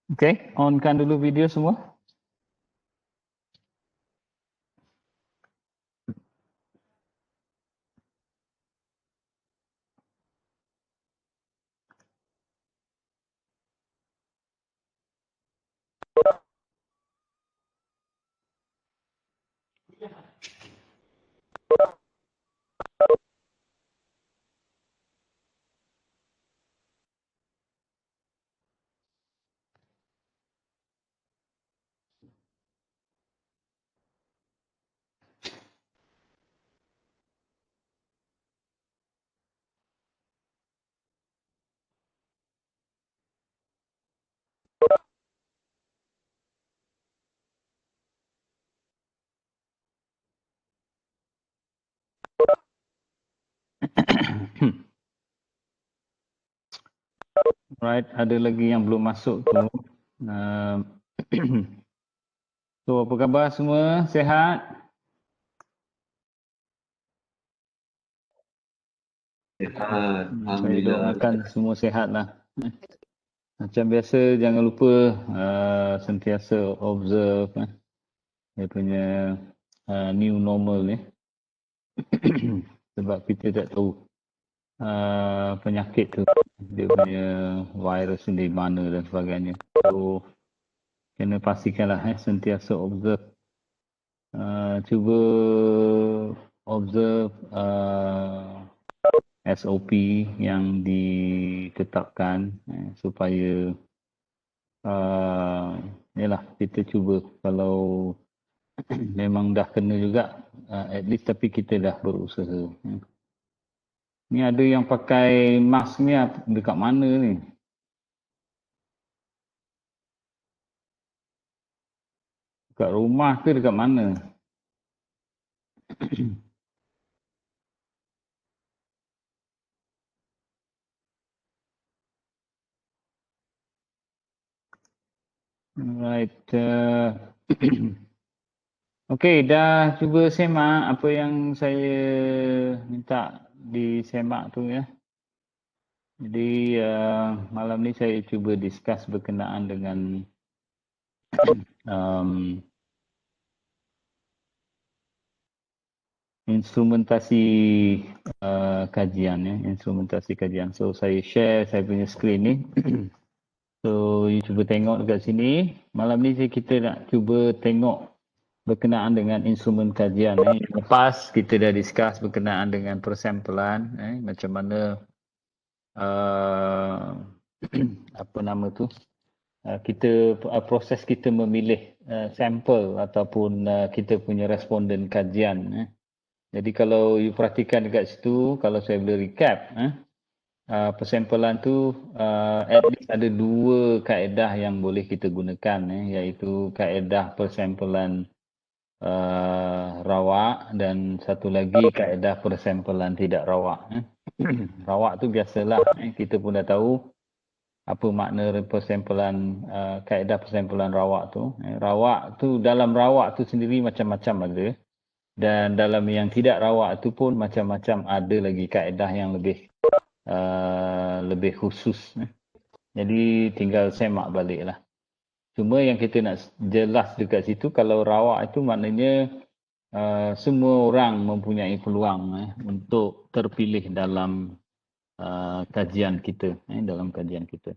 Okey, on-kan dulu video semua. Right, ada lagi yang belum masuk tu. So, apa khabar semua? Sihat? Sihat, Saya Alhamdulillah. doakan semua sihat lah. Macam biasa, jangan lupa sentiasa observe dia punya new normal ni. Sebab kita tak tahu penyakit tu, dia punya virus ni di mana dan sebagainya. So, kena pastikanlah sentiasa observe. Cuba observe SOP yang ditetapkan supaya yalah, kita cuba kalau memang dah kena juga at least tapi kita dah berusaha. Ni ada yang pakai mask ni dekat mana ni? Dekat rumah ke dekat mana? Right. Okey, dah cuba semak apa yang saya minta disemak tu ya. Jadi malam ni saya cuba discuss berkenaan dengan instrumentasi kajian ya, instrumentasi kajian. So saya share saya punya screen ni. So you cuba tengok dekat sini. Malam ni kita nak cuba tengok berkenaan dengan instrumen kajian. Lepas kita dah discuss berkenaan dengan persamplan, macam mana apa nama tu? Kita proses kita memilih sampel ataupun kita punya responden kajian. Jadi kalau you perhatikan dekat situ, kalau saya boleh recap, persamplan tu at least ada dua kaedah yang boleh kita gunakan, iaitu kaedah persamplan rawak dan satu lagi kaedah persamplan tidak rawak. Rawak tu biasalah, kita pun dah tahu apa makna persamplan kaedah persamplan rawak tu. Rawak tu, dalam rawak tu sendiri macam-macam ada, dan dalam yang tidak rawak tu pun macam-macam ada lagi kaedah yang lebih khusus. Jadi tinggal semak balik lah. Cuma yang kita nak jelas dekat situ, kalau rawak itu maknanya semua orang mempunyai peluang untuk terpilih dalam kajian kita, dalam kajian kita.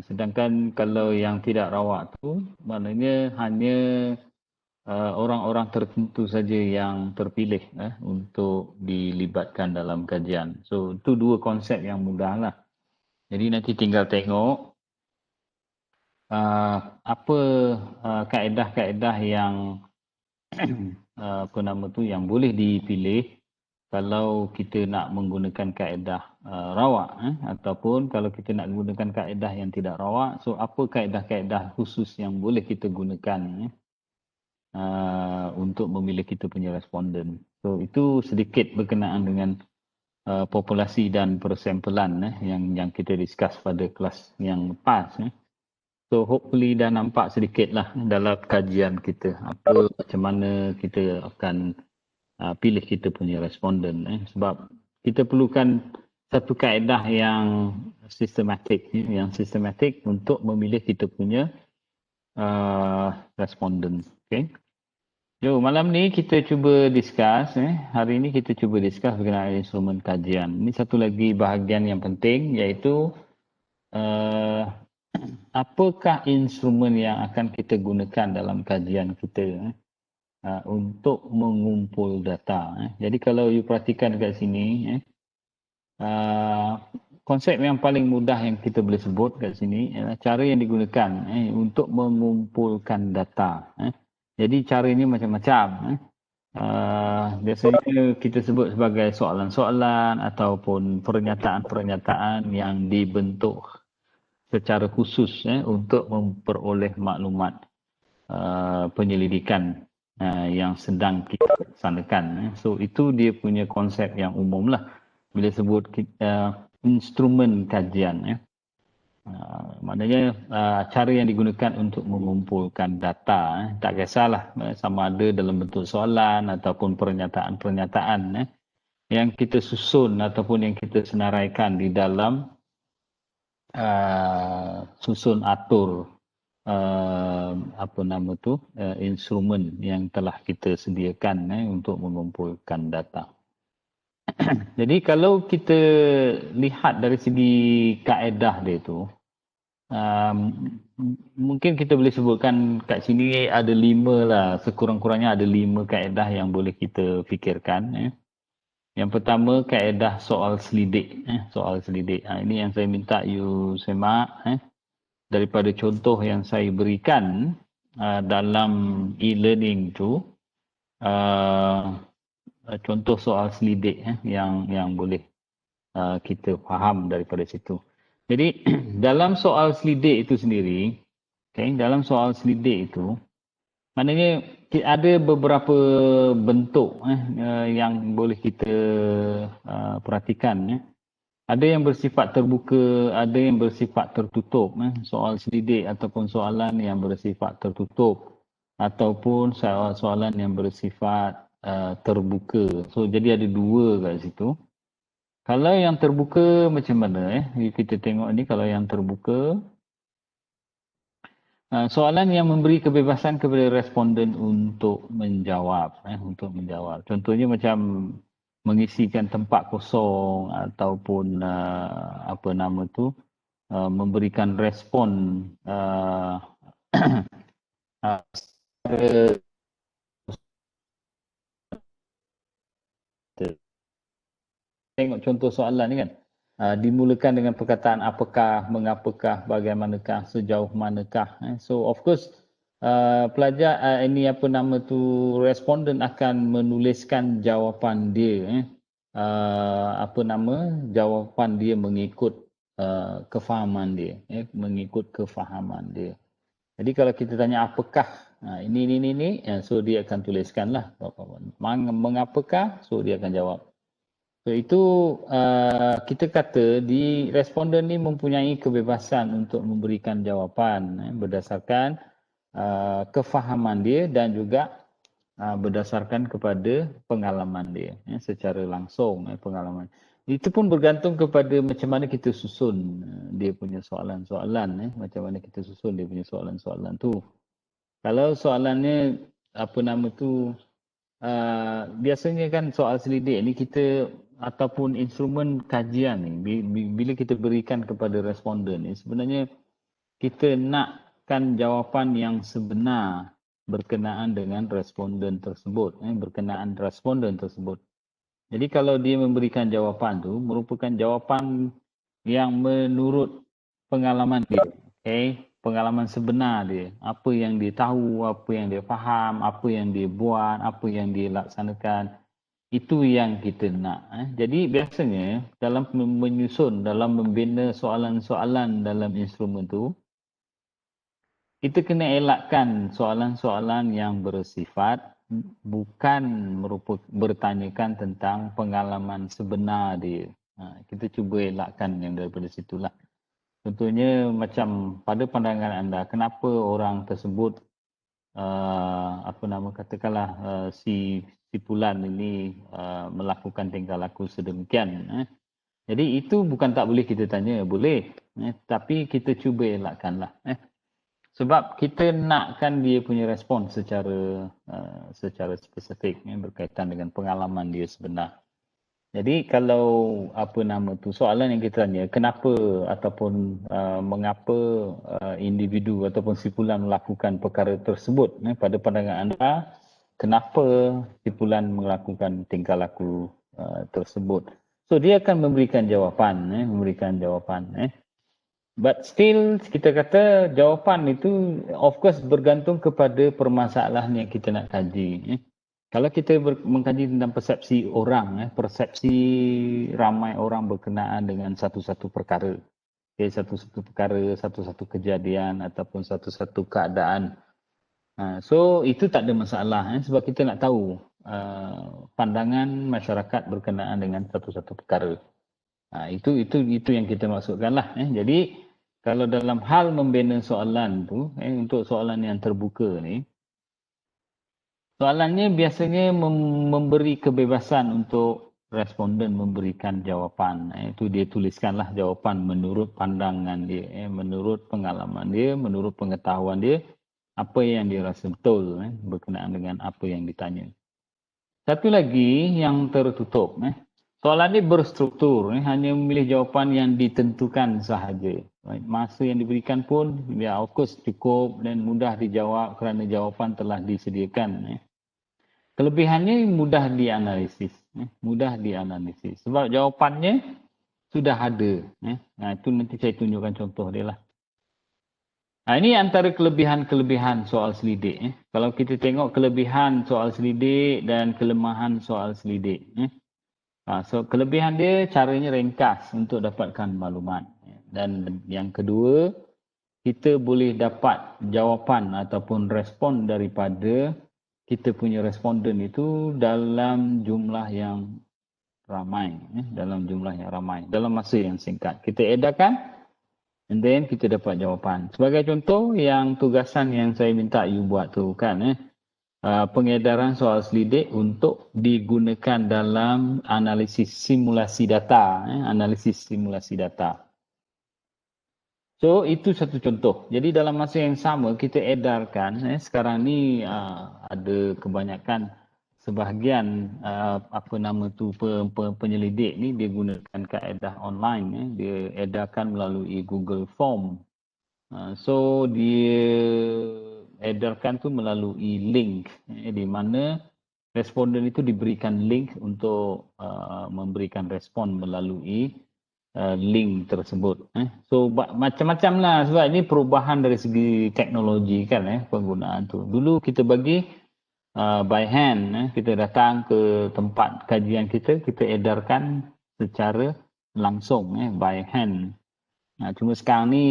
Sedangkan kalau yang tidak rawak tu maknanya hanya orang-orang tertentu saja yang terpilih untuk dilibatkan dalam kajian. So itu dua konsep yang mudah lah. Jadi nanti tinggal tengok apa kaedah-kaedah yang apa nama tu yang boleh dipilih kalau kita nak menggunakan kaedah rawak ataupun kalau kita nak menggunakan kaedah yang tidak rawak. So apa kaedah-kaedah khusus yang boleh kita gunakan untuk memilih kita punya responden. So itu sedikit berkenaan dengan populasi dan persamplan yang kita discuss pada kelas yang lepas. So hopefully dah nampak sedikit lah dalam kajian kita macam mana kita akan pilih kita punya responden. Sebab kita perlukan satu kaedah yang sistematik, untuk memilih kita punya responden. Okay. Jom, malam ni kita cuba discuss. Hari ini kita cuba discuss berkenaan instrumen kajian. Ini satu lagi bahagian yang penting, iaitu apakah instrumen yang akan kita gunakan dalam kajian kita untuk mengumpul data. Jadi kalau you perhatikan dekat sini, konsep yang paling mudah yang kita boleh sebut kat sini ialah cara yang digunakan untuk mengumpulkan data. Jadi cara ini macam-macam. Biasanya kita sebut sebagai soalan-soalan ataupun pernyataan-pernyataan yang dibentuk secara khusus untuk memperoleh maklumat penyelidikan yang sedang kita laksanakan. So itu dia punya konsep yang umum lah bila sebut instrumen kajian. Maknanya cara yang digunakan untuk mengumpulkan data. Tak kisahlah sama ada dalam bentuk soalan ataupun pernyataan-pernyataan yang kita susun ataupun yang kita senaraikan di dalam susun atur instrumen yang telah kita sediakan untuk mengumpulkan data. Jadi kalau kita lihat dari segi kaedah dia tu, mungkin kita boleh sebutkan kat sini ada 5 lah, sekurang-kurangnya ada 5 kaedah yang boleh kita fikirkan. Yang pertama, kaedah soal selidik. Soal selidik. Ini yang saya minta you semak daripada contoh yang saya berikan dalam e-learning tu. Contoh soal selidik yang boleh kita faham daripada situ. Jadi dalam soal selidik itu sendiri, dalam soal selidik itu, maknanya ada beberapa bentuk yang boleh kita perhatikan. Ada yang bersifat terbuka, ada yang bersifat tertutup. Soal selidik ataupun soalan yang bersifat tertutup ataupun soalan yang bersifat terbuka. So jadi ada 2 kat situ. Kalau yang terbuka macam mana? Kita tengok ni, kalau yang terbuka, soalan yang memberi kebebasan kepada responden untuk menjawab. Contohnya macam mengisikan tempat kosong ataupun memberikan respon tengok contoh soalan ni kan. Dimulakan dengan perkataan apakah, mengapakah, bagaimanakah, sejauh manakah. So of course pelajar responden akan menuliskan jawapan dia. Jawapan dia mengikut kefahaman dia. Mengikut kefahaman dia. Jadi kalau kita tanya apakah, ini, so dia akan tuliskanlah. Mengapakah, so dia akan jawab. So itu kita kata di responden ni mempunyai kebebasan untuk memberikan jawapan berdasarkan kefahaman dia dan juga berdasarkan kepada pengalaman dia secara langsung pengalaman. Itu pun bergantung kepada macam mana kita susun dia punya soalan-soalan macam mana kita susun dia punya soalan-soalan tu. Kalau soalannya biasanya kan soal selidik ni kita ataupun instrumen kajian ni bila kita berikan kepada responden ni sebenarnya kita nakkan jawapan yang sebenar berkenaan dengan responden tersebut. Jadi kalau dia memberikan jawapan tu merupakan jawapan yang menurut pengalaman dia. Pengalaman sebenar dia. Apa yang dia tahu, apa yang dia faham, apa yang dia buat, apa yang dia laksanakan. Itu yang kita nak. Jadi biasanya dalam menyusun, dalam membina soalan-soalan dalam instrumen tu, kita kena elakkan soalan-soalan yang bersifat bukan bertanyakan tentang pengalaman sebenar dia. Kita cuba elakkan yang daripada situlah. Contohnya macam pada pandangan anda, kenapa orang tersebut si Fulan ini melakukan tingkah laku sedemikian. Jadi itu bukan tak boleh kita tanya, boleh. Tapi kita cuba elakkanlah. Sebab kita nakkan dia punya respon secara spesifik berkaitan dengan pengalaman dia sebenar. Jadi kalau soalan yang kita tanya, kenapa ataupun mengapa individu ataupun simpulan melakukan perkara tersebut, pada pandangan anda, kenapa simpulan melakukan tingkah laku tersebut. So dia akan memberikan jawapan. But still kita kata jawapan itu of course bergantung kepada permasalahan yang kita nak kaji. Kalau kita mengkaji tentang persepsi orang, persepsi ramai orang berkenaan dengan satu-satu perkara. Satu-satu perkara, satu-satu kejadian ataupun satu-satu keadaan. So itu tak ada masalah sebab kita nak tahu pandangan masyarakat berkenaan dengan satu-satu perkara. Itu yang kita maksudkanlah. Jadi kalau dalam hal membina soalan tu, untuk soalan yang terbuka ni, soalannya biasanya memberi kebebasan untuk responden memberikan jawapan. Itu dia tuliskanlah jawapan menurut pandangan dia, menurut pengalaman dia, menurut pengetahuan dia, apa yang dia rasa betul berkenaan dengan apa yang ditanya. Satu lagi yang tertutup. Soalan ini berstruktur, hanya memilih jawapan yang ditentukan sahaja. Masa yang diberikan pun, of course cukup dan mudah dijawab kerana jawapan telah disediakan. Kelebihannya mudah dianalisis. Sebab jawapannya sudah ada. Itu nanti saya tunjukkan contoh dia lah. Ini antara kelebihan-kelebihan soal selidik. Kalau kita tengok kelebihan soal selidik dan kelemahan soal selidik. So kelebihan dia caranya ringkas untuk dapatkan maklumat. Dan yang kedua, kita boleh dapat jawapan ataupun respon daripada kita punya responden itu dalam jumlah yang ramai. Dalam masa yang singkat. Kita edarkan and then kita dapat jawapan. Sebagai contoh, yang tugasan yang saya minta you buat tu kan. Pengedaran soal selidik untuk digunakan dalam analisis simulasi data. So, itu satu contoh. Jadi dalam masa yang sama kita edarkan, sekarang ni ada kebanyakan sebahagian penyelidik ni dia gunakan kaedah online. Dia edarkan melalui Google Form. So, dia edarkan tu melalui link di mana responden itu diberikan link untuk memberikan respon melalui link tersebut. So macam-macam lah sebab ini perubahan dari segi teknologi kan penggunaan tu. Dulu kita bagi by hand, kita datang ke tempat kajian kita edarkan secara langsung by hand. Cuma sekarang ni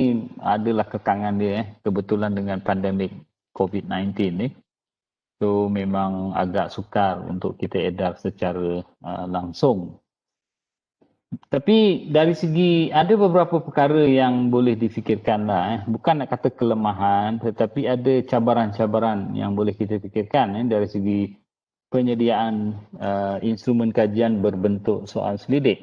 adalah kekangan dia kebetulan dengan pandemik COVID-19 ni. So memang agak sukar untuk kita edar secara langsung. Tapi dari segi ada beberapa perkara yang boleh difikirkan lah. Bukan nak kata kelemahan tetapi ada cabaran-cabaran yang boleh kita fikirkan dari segi penyediaan instrumen kajian berbentuk soal selidik.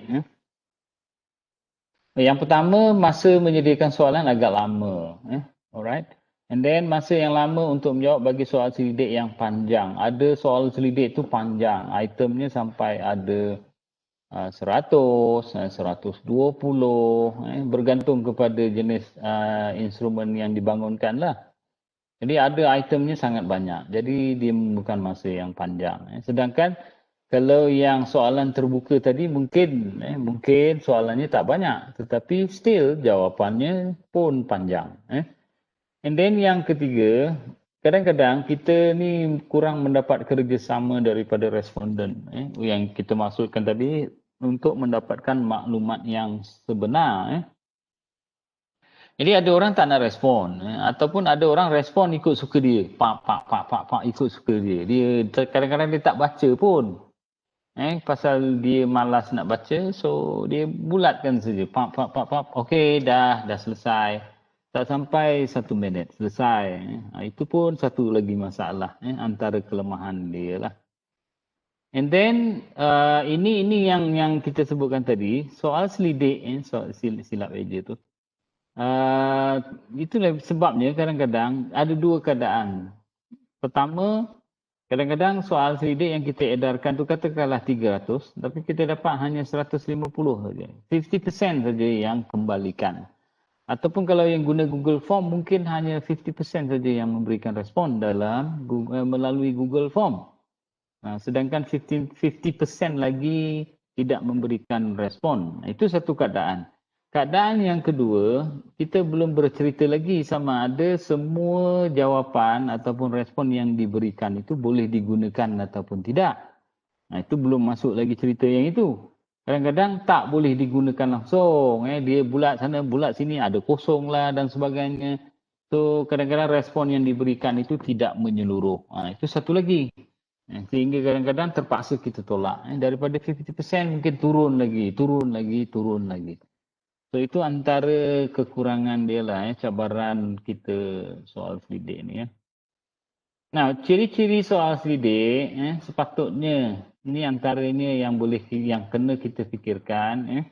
Yang pertama, masa menyediakan soalan agak lama. Alright. And then masa yang lama untuk menjawab bagi soal selidik yang panjang. Ada soal selidik tu panjang. Itemnya sampai ada 100, 120. Bergantung kepada jenis instrumen yang dibangunkan lah. Jadi ada itemnya sangat banyak. Jadi dia bukan masa yang panjang. Sedangkan kalau yang soalan terbuka tadi mungkin soalannya tak banyak. Tetapi still jawapannya pun panjang. And then yang ketiga, kadang-kadang kita ni kurang mendapat kerjasama daripada responden. Yang kita maksudkan tadi untuk mendapatkan maklumat yang sebenar. Jadi ada orang tak nak respon. Ataupun ada orang respon ikut suka dia. Pak, ikut suka dia. Dia kadang-kadang dia tak baca pun. Pasal dia malas nak baca, so dia bulatkan saja. Pak. Okey, dah selesai. Tak sampai 1 minit, selesai. Itu pun satu lagi masalah. Antara kelemahan dia lah. And then ini yang kita sebutkan tadi, soal selidik, soal silap eja tu. Itulah sebabnya kadang-kadang ada dua keadaan. Pertama, kadang-kadang soal selidik yang kita edarkan tu katakanlah 300, tapi kita dapat hanya 150 saja. 50% saja yang kembalikan. Ataupun kalau yang guna Google Form, mungkin hanya 50% saja yang memberikan respon dalam melalui Google Form. Sedangkan 50% lagi tidak memberikan respon. Itu satu keadaan. Keadaan yang kedua, kita belum bercerita lagi sama ada semua jawapan ataupun respon yang diberikan itu boleh digunakan ataupun tidak. Itu belum masuk lagi cerita yang itu. Kadang-kadang tak boleh digunakan langsung. Dia bulat sana, bulat sini, ada kosong lah dan sebagainya. So kadang-kadang respon yang diberikan itu tidak menyeluruh. Itu satu lagi. Sehingga kadang-kadang terpaksa kita tolak. Daripada 50% mungkin turun lagi. So itu antara kekurangan dia lah, cabaran kita soal selidik ni. Nah, ciri-ciri soal selidik sepatutnya ini antaranya yang kena kita fikirkan.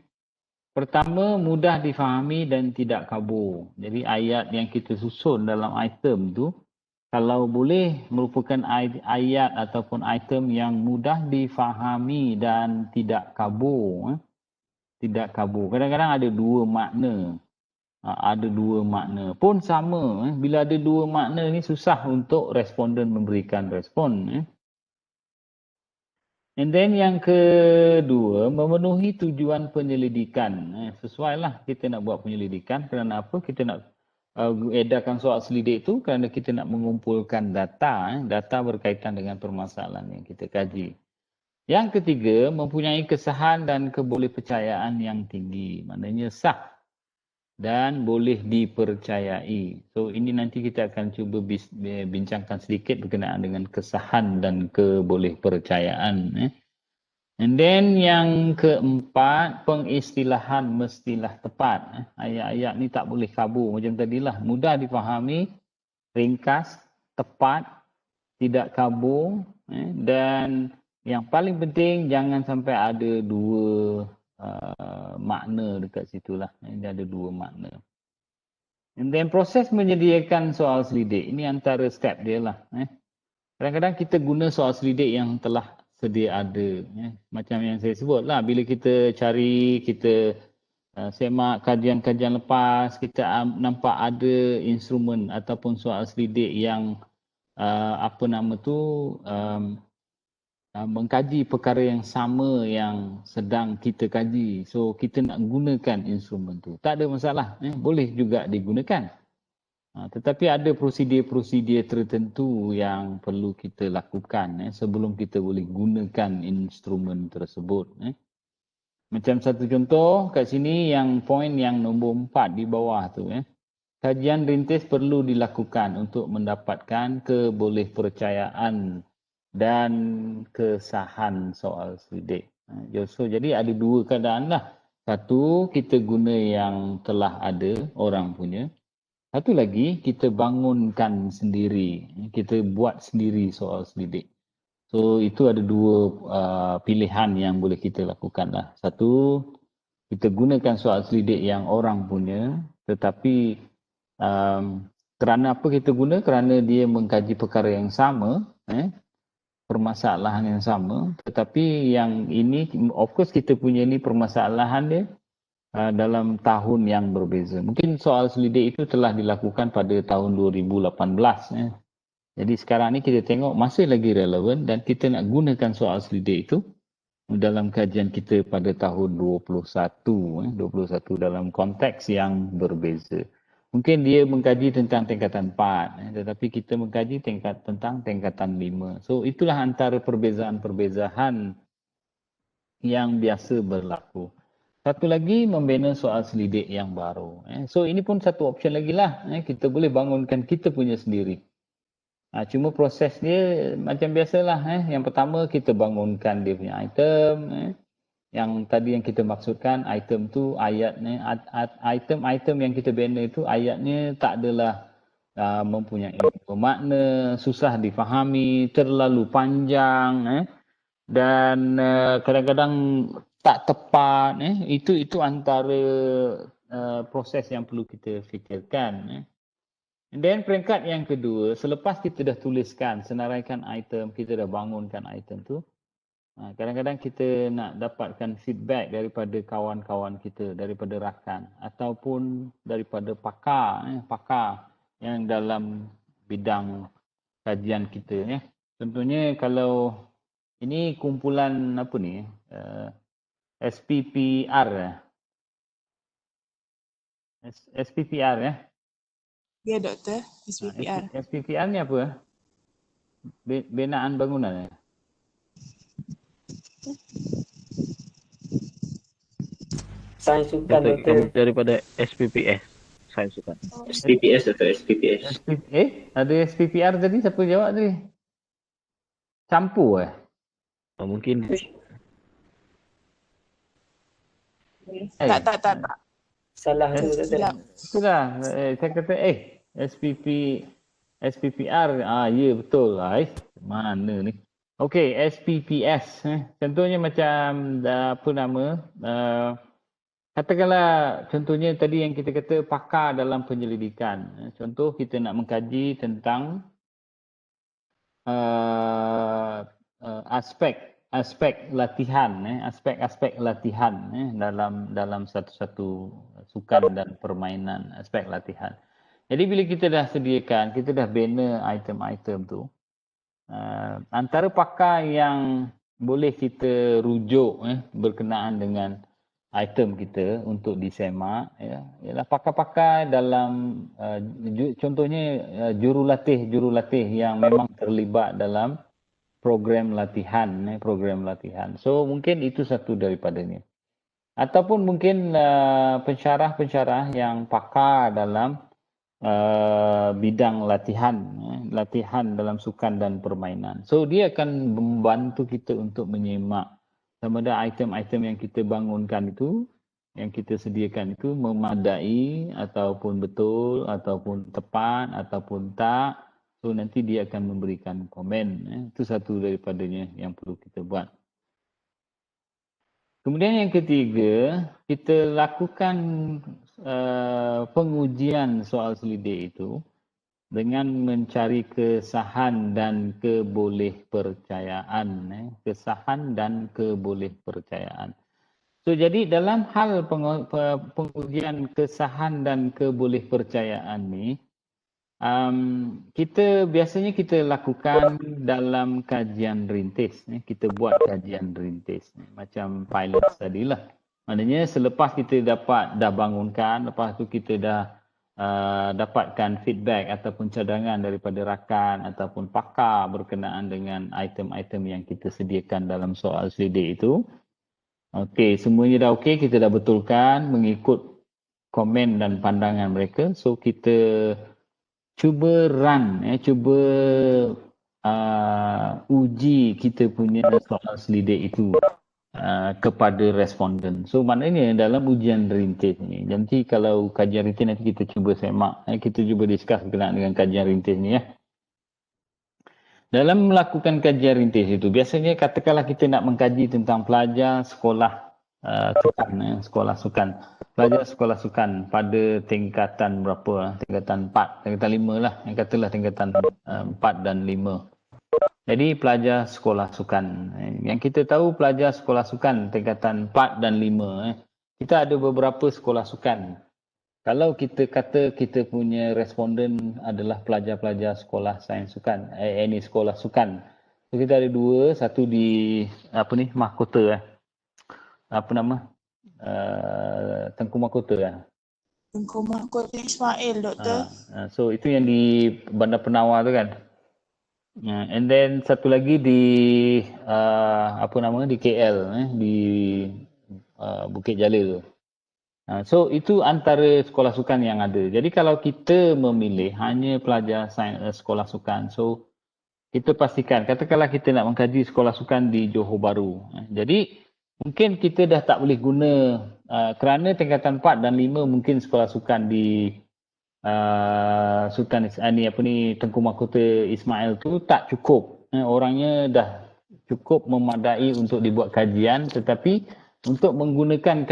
Pertama, mudah difahami dan tidak kabur. Jadi ayat yang kita susun dalam item tu, kalau boleh merupakan ayat ataupun item yang mudah difahami dan tidak kabur. Tidak kabur. Kadang-kadang ada dua makna. Ada dua makna. Pun sama. Bila ada dua makna ni susah untuk responden memberikan respon. And then yang kedua, memenuhi tujuan penyelidikan. Sesuailah kita nak buat penyelidikan. Kerana apa? Kita nak edarkan soal selidik itu kerana kita nak mengumpulkan data. Data berkaitan dengan permasalahan yang kita kaji. Yang ketiga, mempunyai kesahan dan kebolehpercayaan yang tinggi. Maknanya sah dan boleh dipercayai. So ini nanti kita akan cuba bincangkan sedikit berkenaan dengan kesahan dan kebolehpercayaan. And then yang keempat, pengistilahan mestilah tepat. Ayat-ayat ni tak boleh kabur macam tadilah. Mudah difahami, ringkas, tepat, tidak kabur. Dan yang paling penting jangan sampai ada dua makna dekat situ lah. Dia ada dua makna. And then proses menyediakan soal selidik. Ini antara step dia lah. Kadang-kadang kita guna soal selidik yang telah sedia ada. Macam yang saya sebut lah. Bila kita cari, kita semak kajian-kajian lepas, kita nampak ada instrumen ataupun soal selidik yang mengkaji perkara yang sama yang sedang kita kaji. So kita nak gunakan instrumen tu. Tak ada masalah. Boleh juga digunakan. Tetapi ada prosedur-prosedur tertentu yang perlu kita lakukan sebelum kita boleh gunakan instrumen tersebut. Macam satu contoh kat sini yang poin yang nombor 4 di bawah tu. Kajian rintis perlu dilakukan untuk mendapatkan kebolehpercayaan dan kesahan soal selidik. So, jadi ada dua keadaan lah. Satu, kita guna yang telah ada orang punya. Satu lagi, kita bangunkan sendiri. Kita buat sendiri soal selidik. So itu ada dua pilihan yang boleh kita lakukan lah. Satu, kita gunakan soal selidik yang orang punya. Tetapi kerana apa kita guna? Kerana dia mengkaji perkara yang sama. Permasalahan yang sama, tetapi yang ini of course kita punya ni permasalahan dia dalam tahun yang berbeza. Mungkin soal selidik itu telah dilakukan pada tahun 2018. Jadi sekarang ni kita tengok masih lagi relevan dan kita nak gunakan soal selidik itu dalam kajian kita pada tahun 21 dalam konteks yang berbeza. Mungkin dia mengkaji tentang tingkatan 4, tetapi kita mengkaji tentang tingkatan 5. So itulah antara perbezaan-perbezaan yang biasa berlaku. Satu lagi, membina soal selidik yang baru. So ini pun satu option lagi lah. Kita boleh bangunkan kita punya sendiri. Cuma proses dia macam biasalah. Yang pertama kita bangunkan dia punya item. Yang tadi yang kita maksudkan item tu ayatnya, item yang kita bina itu ayatnya tak adalah mempunyai makna, susah difahami, terlalu panjang. dan kadang-kadang tak tepat, itu antara proses yang perlu kita fikirkan. And then peringkat yang kedua, selepas kita dah tuliskan, senaraikan item, kita dah bangunkan item tu, kadang-kadang kita nak dapatkan feedback daripada kawan-kawan kita, daripada rakan ataupun daripada pakar yang dalam bidang kajian kita. Contohnya kalau ini kumpulan apa ni, SPPR. SPPR ya. Ya, Doktor. SPPR. SPPR ni apa? Binaan bangunan ya? Sains sukan, Doktor. Daripada SPPS. Sains sukan. SPPS atau SPPS? Ada SPPR tadi, siapa jawab tadi? Campur Mungkin. Tak. Salah tu, Doktor. Itulah, saya kata SPPR, ya betul. Mana ni? Okey, SPPS. Contohnya macam, apa nama, katakanlah contohnya tadi yang kita kata pakar dalam penyelidikan. Contoh kita nak mengkaji tentang aspek latihan, aspek latihan dalam satu sukan dan permainan, aspek latihan. Jadi bila kita dah sediakan, kita dah bina item-item tu, antara pakar yang boleh kita rujuk berkenaan dengan item kita untuk disemak ialah pakar-pakar dalam contohnya jurulatih yang memang terlibat dalam program latihan. So mungkin itu satu daripadanya. Ataupun mungkin pensyarah-pensyarah yang pakar dalam bidang latihan dalam sukan dan permainan. So dia akan membantu kita untuk menyemak sama ada item-item yang kita bangunkan itu, yang kita sediakan itu memadai ataupun betul ataupun tepat ataupun tak. So nanti dia akan memberikan komen. Itu satu daripadanya yang perlu kita buat. Kemudian yang ketiga, kita lakukan pengujian soal selidik itu dengan mencari kesahan dan kebolehpercayaan. Kesahan dan kebolehpercayaan. So jadi dalam hal pengujian kesahan dan kebolehpercayaan ni, biasanya kita lakukan dalam kajian rintis. Kita buat kajian rintis macam pilot study lah. Maknanya selepas kita dah bangunkan, lepas tu kita dah dapatkan feedback ataupun cadangan daripada rakan ataupun pakar berkenaan dengan item-item yang kita sediakan dalam soal selidik itu. Okey, semuanya dah okey, kita dah betulkan mengikut komen dan pandangan mereka. So kita cuba cuba uji kita punya soal selidik itu kepada responden. So maknanya dalam ujian rintis ni, nanti kalau kajian rintis nanti kita cuba semak, kita cuba discuss berkenaan dengan kajian rintis ni . Dalam melakukan kajian rintis itu, biasanya katakanlah kita nak mengkaji tentang pelajar sekolah sukan. Pelajar sekolah sukan pada tingkatan berapa? Tingkatan 4, tingkatan 5 lah. Yang katalah tingkatan 4 dan 5. Jadi pelajar sekolah sukan. Yang kita tahu pelajar sekolah sukan tingkatan 4 dan 5. Kita ada beberapa sekolah sukan. Kalau kita kata kita punya responden adalah pelajar-pelajar sekolah sains sukan, any sekolah sukan. So kita ada dua, satu di mahkota Tengku Mahkota Tengku Mahkota Ismail, Doktor. So itu yang di Bandar Penawar tu kan. And then satu lagi di di KL, di Bukit Jalil tu. So itu antara sekolah sukan yang ada. Jadi kalau kita memilih hanya pelajar sekolah sukan, so kita pastikan, katakanlah kita nak mengkaji sekolah sukan di Johor Bahru. Jadi mungkin kita dah tak boleh guna kerana tingkatan 4 dan 5 mungkin sekolah sukan di Tengku Mahkota Ismail tu tak cukup. Orangnya dah cukup memadai untuk dibuat kajian, tetapi untuk menggunakan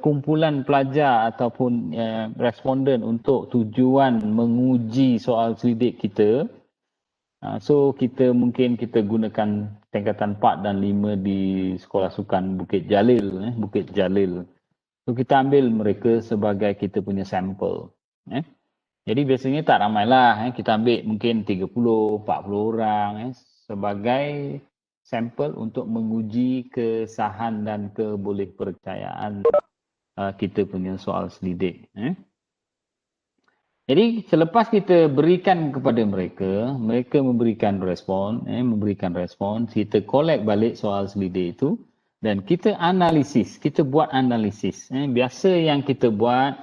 kumpulan pelajar ataupun responden untuk tujuan menguji soal selidik kita, so mungkin kita gunakan tingkatan 4 dan 5 di Sekolah Sukan Bukit Jalil. Bukit Jalil. So kita ambil mereka sebagai kita punya sampel. Jadi biasanya tak ramailah. Kita ambil mungkin 30, 40 orang sebagai sampel untuk menguji kesahan dan kebolehpercayaan kita punya soal selidik. Jadi selepas kita berikan kepada mereka, mereka memberikan respon, kita collect balik soal selidik itu dan kita analisis, kita buat analisis. Biasa yang kita buat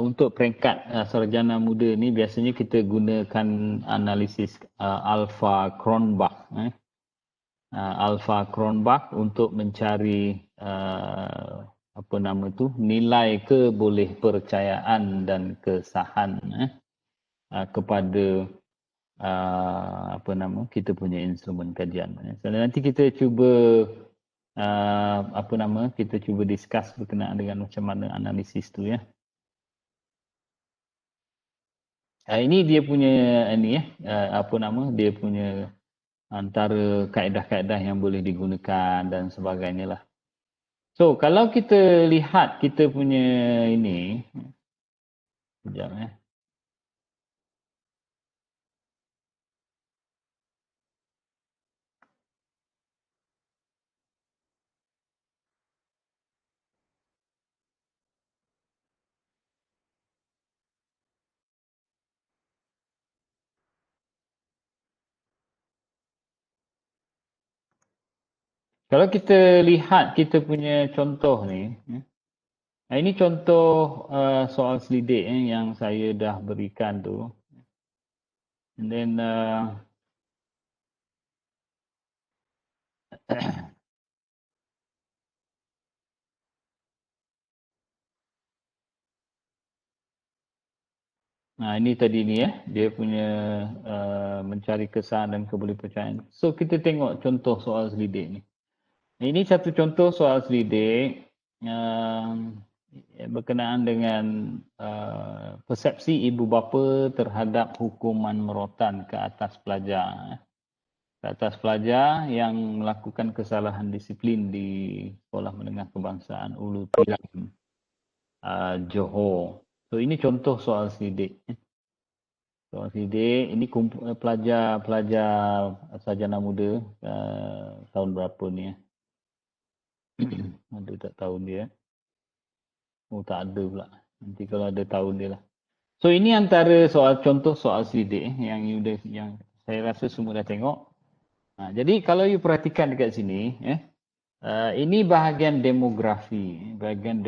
untuk peringkat sarjana muda ni biasanya kita gunakan analisis Alpha Cronbach. Alpha Cronbach untuk mencari nilai kebolehpercayaan dan kesahan kepada kita punya instrumen kajian. So, nanti kita cuba kita cuba discuss berkenaan dengan macam mana analisis tu ya. Ini dia punya dia punya antara kaedah-kaedah yang boleh digunakan dan sebagainya lah. So, kalau kita lihat kita punya ini, sekejap Kalau kita lihat kita punya contoh ni, ini contoh soal selidik yang saya dah berikan tu. And then ini tadi ni dia punya mencari kesahan dan kebolehpercayaan. So kita tengok contoh soal selidik ni. Ini satu contoh soal selidik berkenaan dengan persepsi ibu bapa terhadap hukuman merotan ke atas pelajar. Ke atas pelajar yang melakukan kesalahan disiplin di Sekolah Menengah Kebangsaan Ulu Tiram, Johor. So ini contoh soal selidik. Soal selidik, ini pelajar sarjana muda tahun berapa ni ada tak tahun dia? Oh tak ada pula. Nanti kalau ada tahun dia lah. So ini antara contoh soal selidik yang saya rasa semua dah tengok. Jadi kalau you perhatikan dekat sini, ini bahagian demografi. Bahagian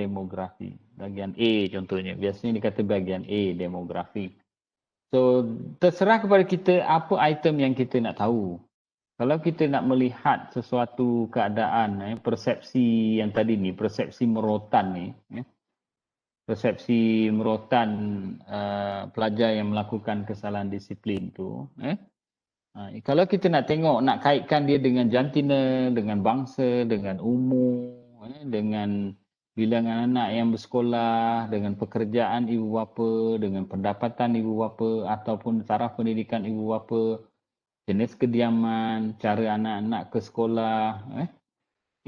A contohnya. Biasanya dikata bahagian A, demografi. So terserah kepada kita apa item yang kita nak tahu. Kalau kita nak melihat sesuatu keadaan, persepsi yang tadi ni, persepsi merotan ni, persepsi merotan pelajar yang melakukan kesalahan disiplin tu, kalau kita nak tengok, nak kaitkan dia dengan jantina, dengan bangsa, dengan umur, dengan bilangan anak yang bersekolah, dengan pekerjaan ibu bapa, dengan pendapatan ibu bapa ataupun taraf pendidikan ibu bapa, jenis kediaman, cara anak-anak ke sekolah,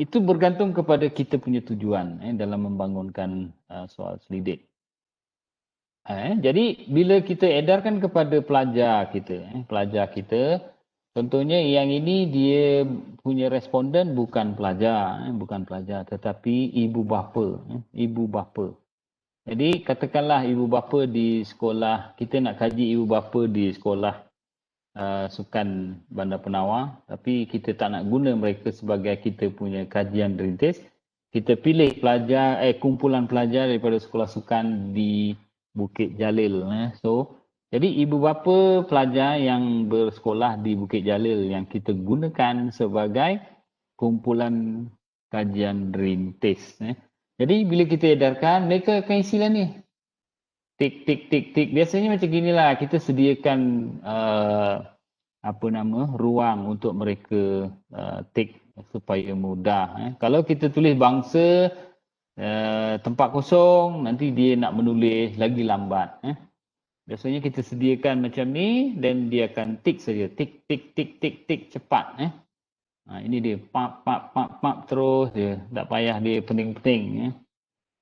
itu bergantung kepada kita punya tujuan dalam membangunkan soal selidik. Jadi bila kita edarkan kepada pelajar kita, contohnya yang ini dia punya responden bukan pelajar, tetapi ibu bapa. Jadi katakanlah ibu bapa di sekolah, kita nak kaji ibu bapa di sekolah Sukan Bandar Penawar, tapi kita tak nak guna mereka sebagai kita punya kajian rintis. Kita pilih kumpulan pelajar daripada sekolah sukan di Bukit Jalil. So, jadi ibu bapa pelajar yang bersekolah di Bukit Jalil yang kita gunakan sebagai kumpulan kajian rintis. Jadi bila kita edarkan, mereka akan isilah ni. Tik. Biasanya macam ginilah, kita sediakan ruang untuk mereka take supaya mudah. Kalau kita tulis bangsa tempat kosong, nanti dia nak menulis lagi lambat. Biasanya kita sediakan macam ni dan dia akan tick saja. Tick, tick, tick, tick, tick cepat. Ini dia pap terus dia. Tak payah dia penting-penting.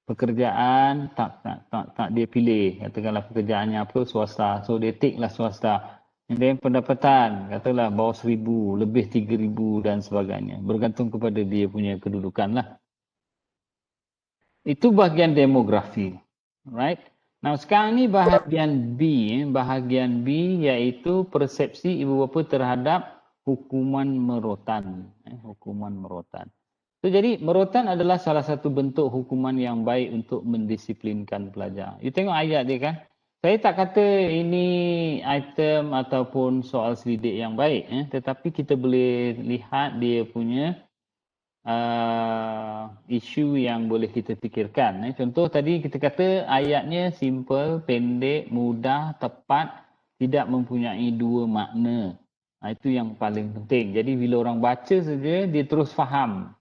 Pekerjaan tak dia pilih. Katakanlah pekerjaannya apa, swasta. So dia tick lah swasta. Dan pendapatan, katakanlah bawah 1,000, lebih 3,000 dan sebagainya. Bergantung kepada dia punya kedudukan lah. Itu bahagian demografi. Right? Nah, sekarang ni bahagian B. Bahagian B iaitu persepsi ibu bapa terhadap hukuman merotan. Hukuman merotan. So, jadi merotan adalah salah satu bentuk hukuman yang baik untuk mendisiplinkan pelajar. You tengok ayat dia kan. Saya tak kata ini item ataupun soal selidik yang baik. Tetapi kita boleh lihat dia punya isu yang boleh kita fikirkan. Contoh tadi kita kata ayatnya simple, pendek, mudah, tepat, tidak mempunyai dua makna. Itu yang paling penting. Jadi bila orang baca saja, dia terus faham.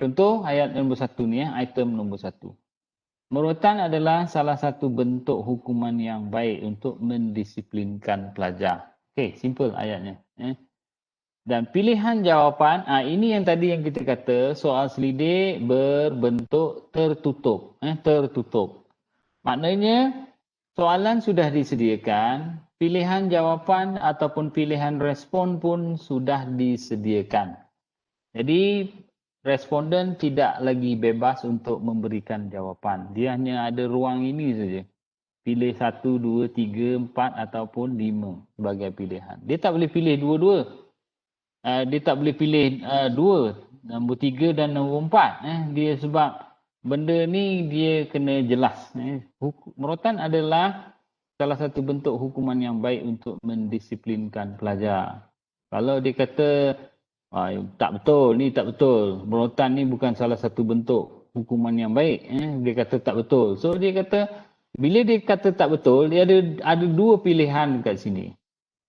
Contoh ayat nombor 1 ni, item nombor 1. Merotan adalah salah satu bentuk hukuman yang baik untuk mendisiplinkan pelajar. Okey, simple ayatnya. Dan pilihan jawapan, ini yang tadi yang kita kata, soal selidik berbentuk tertutup. Tertutup. Maknanya, soalan sudah disediakan, pilihan jawapan ataupun pilihan respon pun sudah disediakan. Jadi, responden tidak lagi bebas untuk memberikan jawapan. Dia hanya ada ruang ini saja. Pilih 1, 2, 3, 4 ataupun 5 sebagai pilihan. Dia tak boleh pilih dua-dua. Dia tak boleh pilih 2, nombor 3 dan nombor 4. Dia sebab benda ni dia kena jelas. Merotan adalah salah satu bentuk hukuman yang baik untuk mendisiplinkan pelajar. Kalau dia kata tak betul, ni tak betul. Merotan ni bukan salah satu bentuk hukuman yang baik. Dia kata tak betul. So dia kata, bila dia kata tak betul, dia ada dua pilihan kat sini.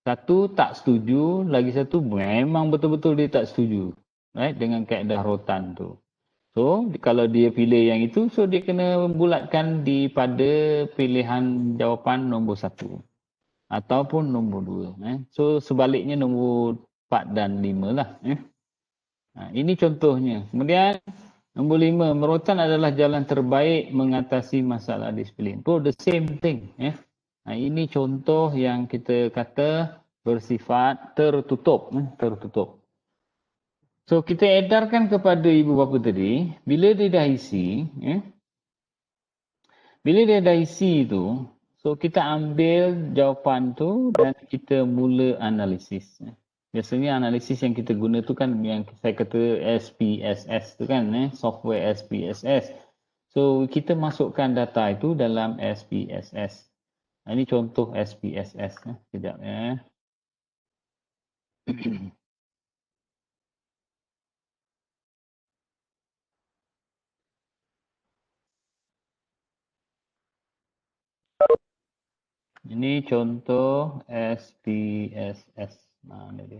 Satu, tak setuju. Lagi satu, memang betul-betul dia tak setuju. Right? Dengan kaedah rotan tu. So, kalau dia pilih yang itu, so dia kena bulatkan pada pilihan jawapan nombor 1. Ataupun nombor 2. So, sebaliknya nombor 4 dan 5 lah. Ini contohnya. Kemudian nombor 5, merotan adalah jalan terbaik mengatasi masalah disiplin. So the same thing. Ini contoh yang kita kata bersifat tertutup. Tertutup. So kita edarkan kepada ibu bapa tadi, bila dia dah isi, bila dia dah isi tu, so kita ambil jawapan tu dan kita mula analisis. Biasanya analisis yang kita guna tu kan yang saya kata SPSS tu kan, software SPSS. So kita masukkan data itu dalam SPSS. Ini contoh SPSS. Sekejap ya. Ini contoh SPSS. Mana dia?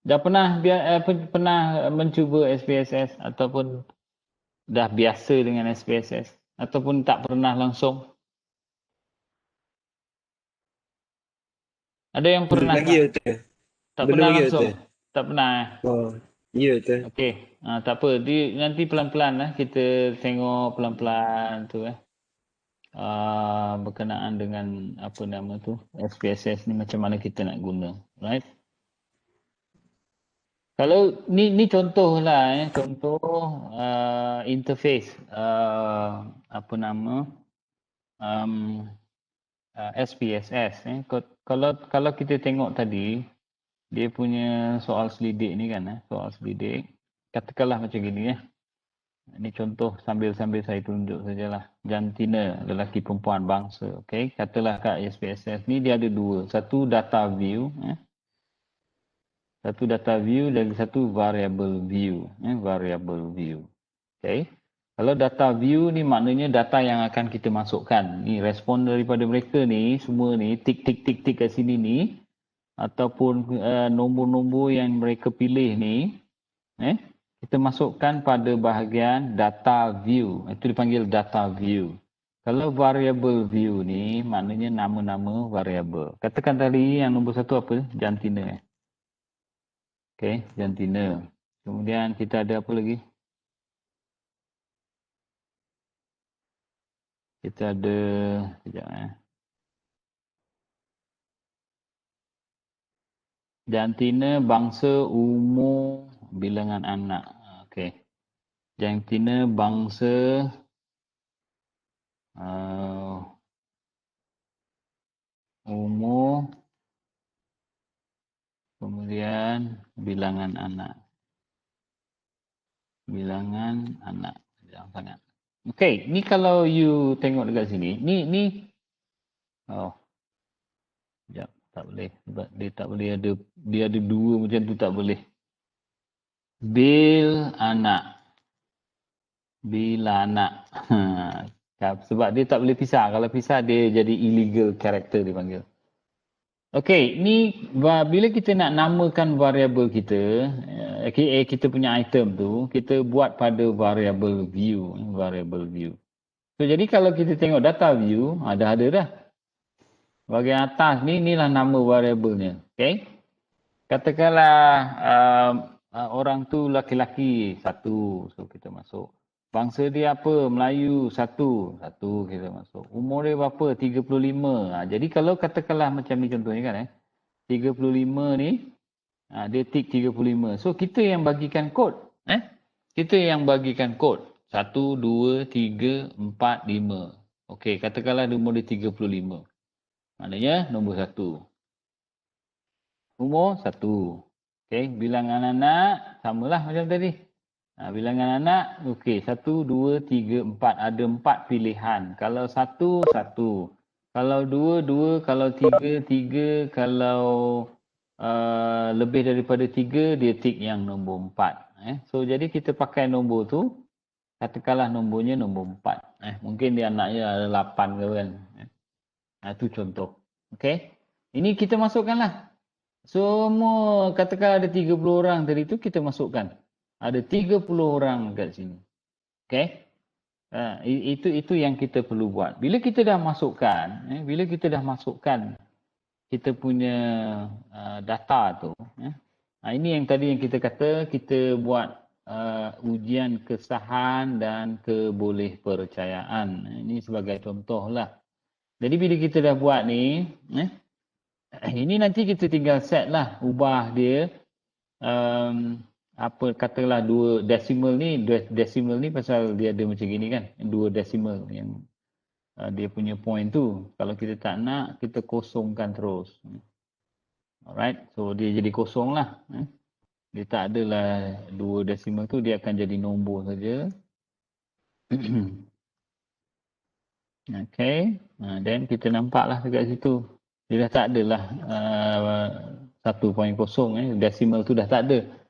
Dah pernah mencuba SPSS ataupun dah biasa dengan SPSS ataupun tak pernah langsung? Ada yang pernah lagi tak? Tak pernah langsung? Tak pernah. Oh, ya tu. Okey, tak apa. Nanti pelan-pelan lah kita tengok pelan-pelan tu berkenaan dengan apa nama tu SPSS ni macam mana kita nak guna, right? Kalau ni contoh lah contoh interface apa nama SPSS kalau kita tengok tadi dia punya soal selidik ni kan soal selidik katakanlah macam gini ini contoh sambil saya tunjuk sajalah. Jantina, lelaki perempuan bangsa. Okey, katalah kat SPSS ni dia ada dua. Satu data view, satu data view dan satu variable view, variable view. Okey. Kalau data view ni maknanya data yang akan kita masukkan. Ni respon daripada mereka ni, semua ni, tik tik tik tik kat sini ni, ataupun nombor-nombor yang mereka pilih ni, kita masukkan pada bahagian data view. Itu dipanggil data view. Kalau variable view ni, maknanya nama-nama variable. Katakan tadi yang nombor satu apa? Jantina. Okay, jantina. Kemudian kita ada apa lagi? Kita ada, sekejap jantina, bangsa, umur, bilangan anak. Okey. Jantina, bangsa, umur, kemudian bilangan anak. Bilangan anak. Jangan sangat. Okey, ni kalau you tengok dekat sini, ni sekejap, tak boleh sebab dia tak boleh ada, dia ada dua macam tu, tak boleh. Bil anak. Bila anak. Sebab dia tak boleh pisah. Kalau pisah dia jadi illegal character dipanggil. Okey, ni bila kita nak namakan variable kita, kita punya item tu, kita buat pada variable view. Variable view. So, jadi kalau kita tengok data view, ada dah. Bahagian atas ni, inilah nama variabelnya. Okey. Katakanlah orang tu laki-laki, satu. So, kita masuk. Bangsa dia apa? Melayu, satu. Satu kita masuk. Umur dia berapa? 35. Jadi kalau katakanlah macam ni contohnya kan. 35 ni, dia tick 35. So kita yang bagikan kod. Kita yang bagikan kod. 1, 2, 3, 4, 5. Okey, katakanlah umur dia 35. Maknanya nombor 1. Umur 1. Okey, bilangan anak samalah macam tadi. Bilangan anak, okey, 1, 2, 3, 4. Ada 4 pilihan. Kalau 1, 1. Kalau 2, 2. Kalau 3, 3. Kalau lebih daripada 3, dia tick yang nombor 4. So, jadi kita pakai nombor tu. Katakanlah nombornya nombor 4. Mungkin dia anaknya ada 8 ke kan. Itu contoh. Okey. Ini kita masukkanlah. Semua, katakan ada 30 orang tadi tu, kita masukkan. Ada 30 orang kat sini. Okey. Itu yang kita perlu buat. Bila kita dah masukkan, kita punya data tu. Ini yang tadi yang kita kata, kita buat ujian kesahan dan kebolehpercayaan. Ini sebagai contoh lah. Jadi bila kita dah buat ni, ini nanti kita tinggal set lah, ubah dia. Apa katalah 2 decimal ni pasal dia ada macam gini kan, 2 decimal yang dia punya point tu. Kalau kita tak nak, kita kosongkan terus. Alright, so dia jadi kosong lah. Dia tak adalah 2 decimal tu, dia akan jadi nombor saja. Okay, then kita nampak lah dekat situ. Dia dah tak adalah 1.0, decimal tu dah tak ada.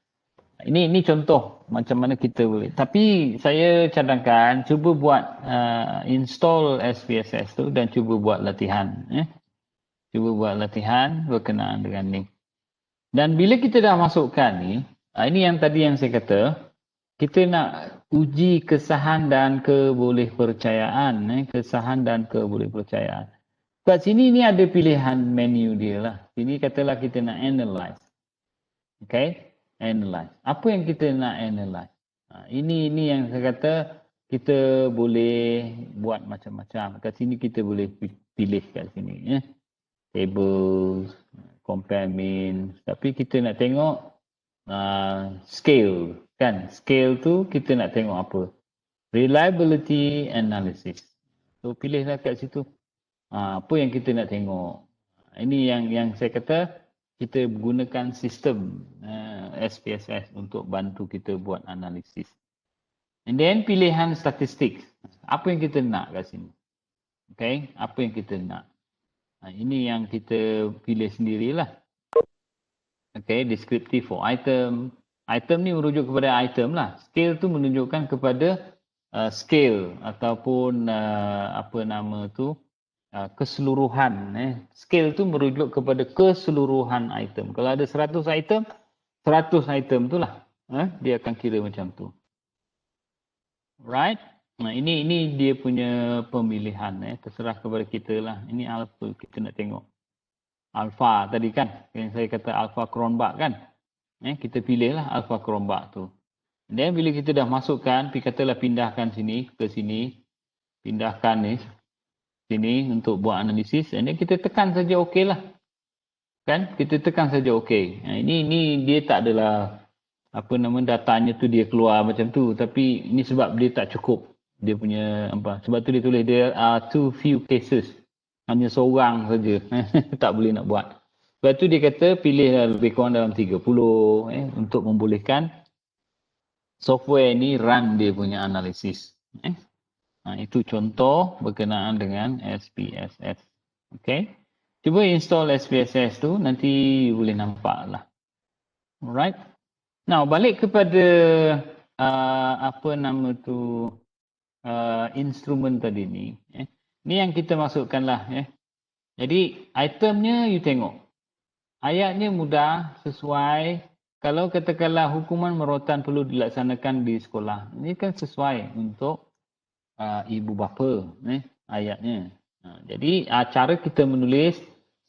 Ini contoh macam mana kita boleh. Tapi saya cadangkan cuba buat install SPSS tu dan cuba buat latihan. Cuba buat latihan berkenaan dengan ni. Dan bila kita dah masukkan ni, ini yang tadi yang saya kata, kita nak uji kesahan dan kebolehpercayaan. Kesahan dan kebolehpercayaan. Kat sini ni ada pilihan menu dia lah. Sini katalah kita nak analyze. Okay. Analyze. Apa yang kita nak analyze? Ini yang saya kata kita boleh buat macam-macam. Kat sini kita boleh pilih kat sini. Tables, compare means. Tapi kita nak tengok scale. Kan? Scale tu kita nak tengok apa? Reliability analysis. So pilihlah kat situ. Apa yang kita nak tengok. Ini yang saya kata kita gunakan sistem SPSS untuk bantu kita buat analisis. And then pilihan statistik. Apa yang kita nak kat sini? Okay, apa yang kita nak? Ini yang kita pilih sendirilah. Okay, descriptive for item. Item ni merujuk kepada item lah. Scale tu menunjukkan kepada scale ataupun apa nama tu keseluruhan. Scale tu merujuk kepada keseluruhan item. Kalau ada 100 item, 100 item tu lah dia akan kira macam tu. Right? Nah, ini dia punya pemilihan. Terserah kepada kita lah. Ini alpha kita nak tengok. Alpha tadi kan, yang saya kata alpha Cronbach kan. Kita pilih lah alpha Cronbach tu. Dan bila kita dah masukkan, katalah pindahkan sini ke sini, pindahkan ni sini untuk buat analisis, dan kita tekan saja okey lah. Kan? Kita tekan saja okey. Ini dia tak adalah apa nama datanya tu dia keluar macam tu, tapi ini sebab dia tak cukup. Dia punya apa? Sebab tu dia tulis there are too few cases. Hanya seorang saja tak boleh nak buat. Sebab tu dia kata pilihlah lebih kurang dalam 30 untuk membolehkan software ni run dia punya analisis. Itu contoh berkenaan dengan SPSS. Okay. Cuba install SPSS tu, nanti boleh nampak lah. Alright. Now balik kepada apa nama tu instrumen tadi ni. Ni yang kita masukkan lah. Jadi itemnya you tengok. Ayatnya mudah, sesuai. Kalau katakanlah hukuman merotan perlu dilaksanakan di sekolah. Ini kan sesuai untuk ibu bapa ayatnya. Jadi cara kita menulis,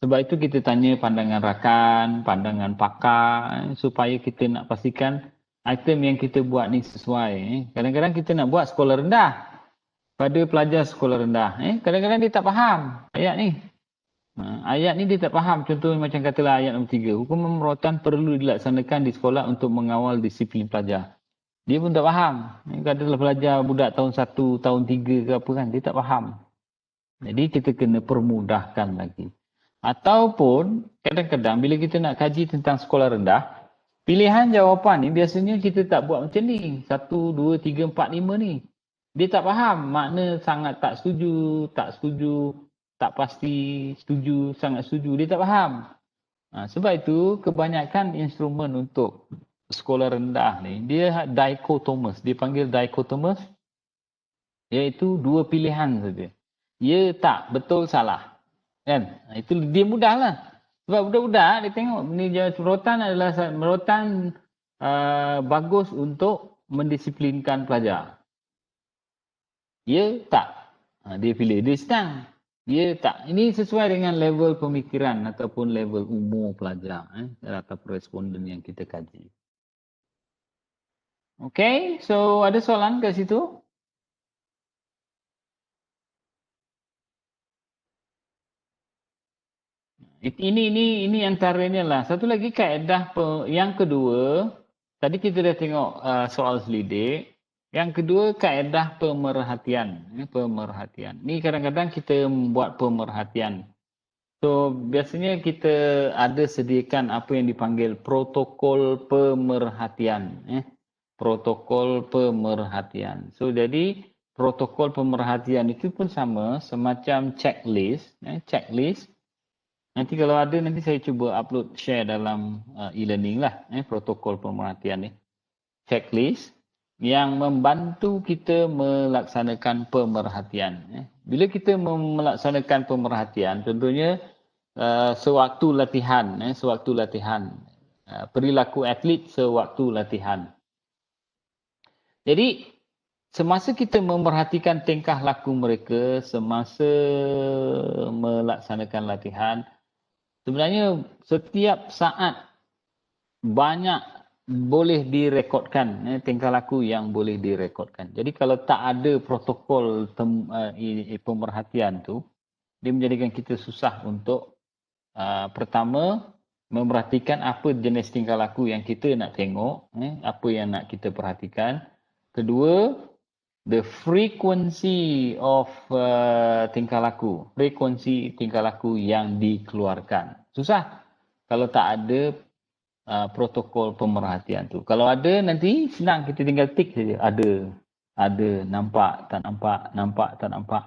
sebab itu kita tanya pandangan rakan, pandangan pakar supaya kita nak pastikan item yang kita buat ni sesuai. Kadang-kadang kita nak buat sekolah rendah pada pelajar sekolah rendah. Kadang-kadang dia tak faham ayat ni. Ayat ni dia tak faham. Contoh macam katalah ayat nombor 3. Hukuman merotan perlu dilaksanakan di sekolah untuk mengawal disiplin pelajar. Dia pun tak faham. Katalah pelajar budak tahun 1, tahun 3 ke apa kan. Dia tak faham. Jadi kita kena permudahkan lagi. Ataupun kadang-kadang bila kita nak kaji tentang sekolah rendah, pilihan jawapan ni biasanya kita tak buat macam ni. 1, 2, 3, 4, 5 ni. Dia tak faham makna sangat tak setuju, tak pasti, setuju, sangat setuju. Dia tak faham. Sebab itu kebanyakan instrumen untuk sekolah rendah ni, dia dichotomous. Dia panggil dichotomous, iaitu dua pilihan saja. Ya tak, betul salah. Kan? Itu dia mudah lah. Sebab budak-budak dia tengok ni merotan adalah merotan bagus untuk mendisiplinkan pelajar. Ya tak? Dia pilih. Dia senang. Ya tak? Ini sesuai dengan level pemikiran ataupun level umur pelajar atau responden yang kita kaji. Okay, so ada soalan kat situ? Ini antaranya lah. Satu lagi kaedah yang kedua, tadi kita dah tengok soal selidik. Yang kedua kaedah pemerhatian. Pemerhatian. Ni kadang-kadang kita buat pemerhatian. So biasanya kita ada sediakan apa yang dipanggil protokol pemerhatian. Protokol pemerhatian. So jadi protokol pemerhatian itu pun sama, semacam checklist. Checklist. Nanti kalau ada, nanti saya cuba upload, share dalam e-learning lah. Protokol pemerhatian ni. Checklist yang membantu kita melaksanakan pemerhatian. Bila kita melaksanakan pemerhatian, contohnya sewaktu latihan, perilaku atlet sewaktu latihan. Jadi semasa kita memerhatikan tingkah laku mereka semasa melaksanakan latihan, sebenarnya setiap saat banyak boleh direkodkan, tingkah laku yang boleh direkodkan. Jadi kalau tak ada protokol pemerhatian tu, dia menjadikan kita susah untuk pertama memerhatikan apa jenis tingkah laku yang kita nak tengok, apa yang nak kita perhatikan. Kedua, the frequency of tingkah laku, frekuensi tingkah laku yang dikeluarkan. Susah kalau tak ada protokol pemerhatian tu. Kalau ada nanti senang, kita tinggal tick saja. Ada, nampak, tak nampak, nampak, tak nampak.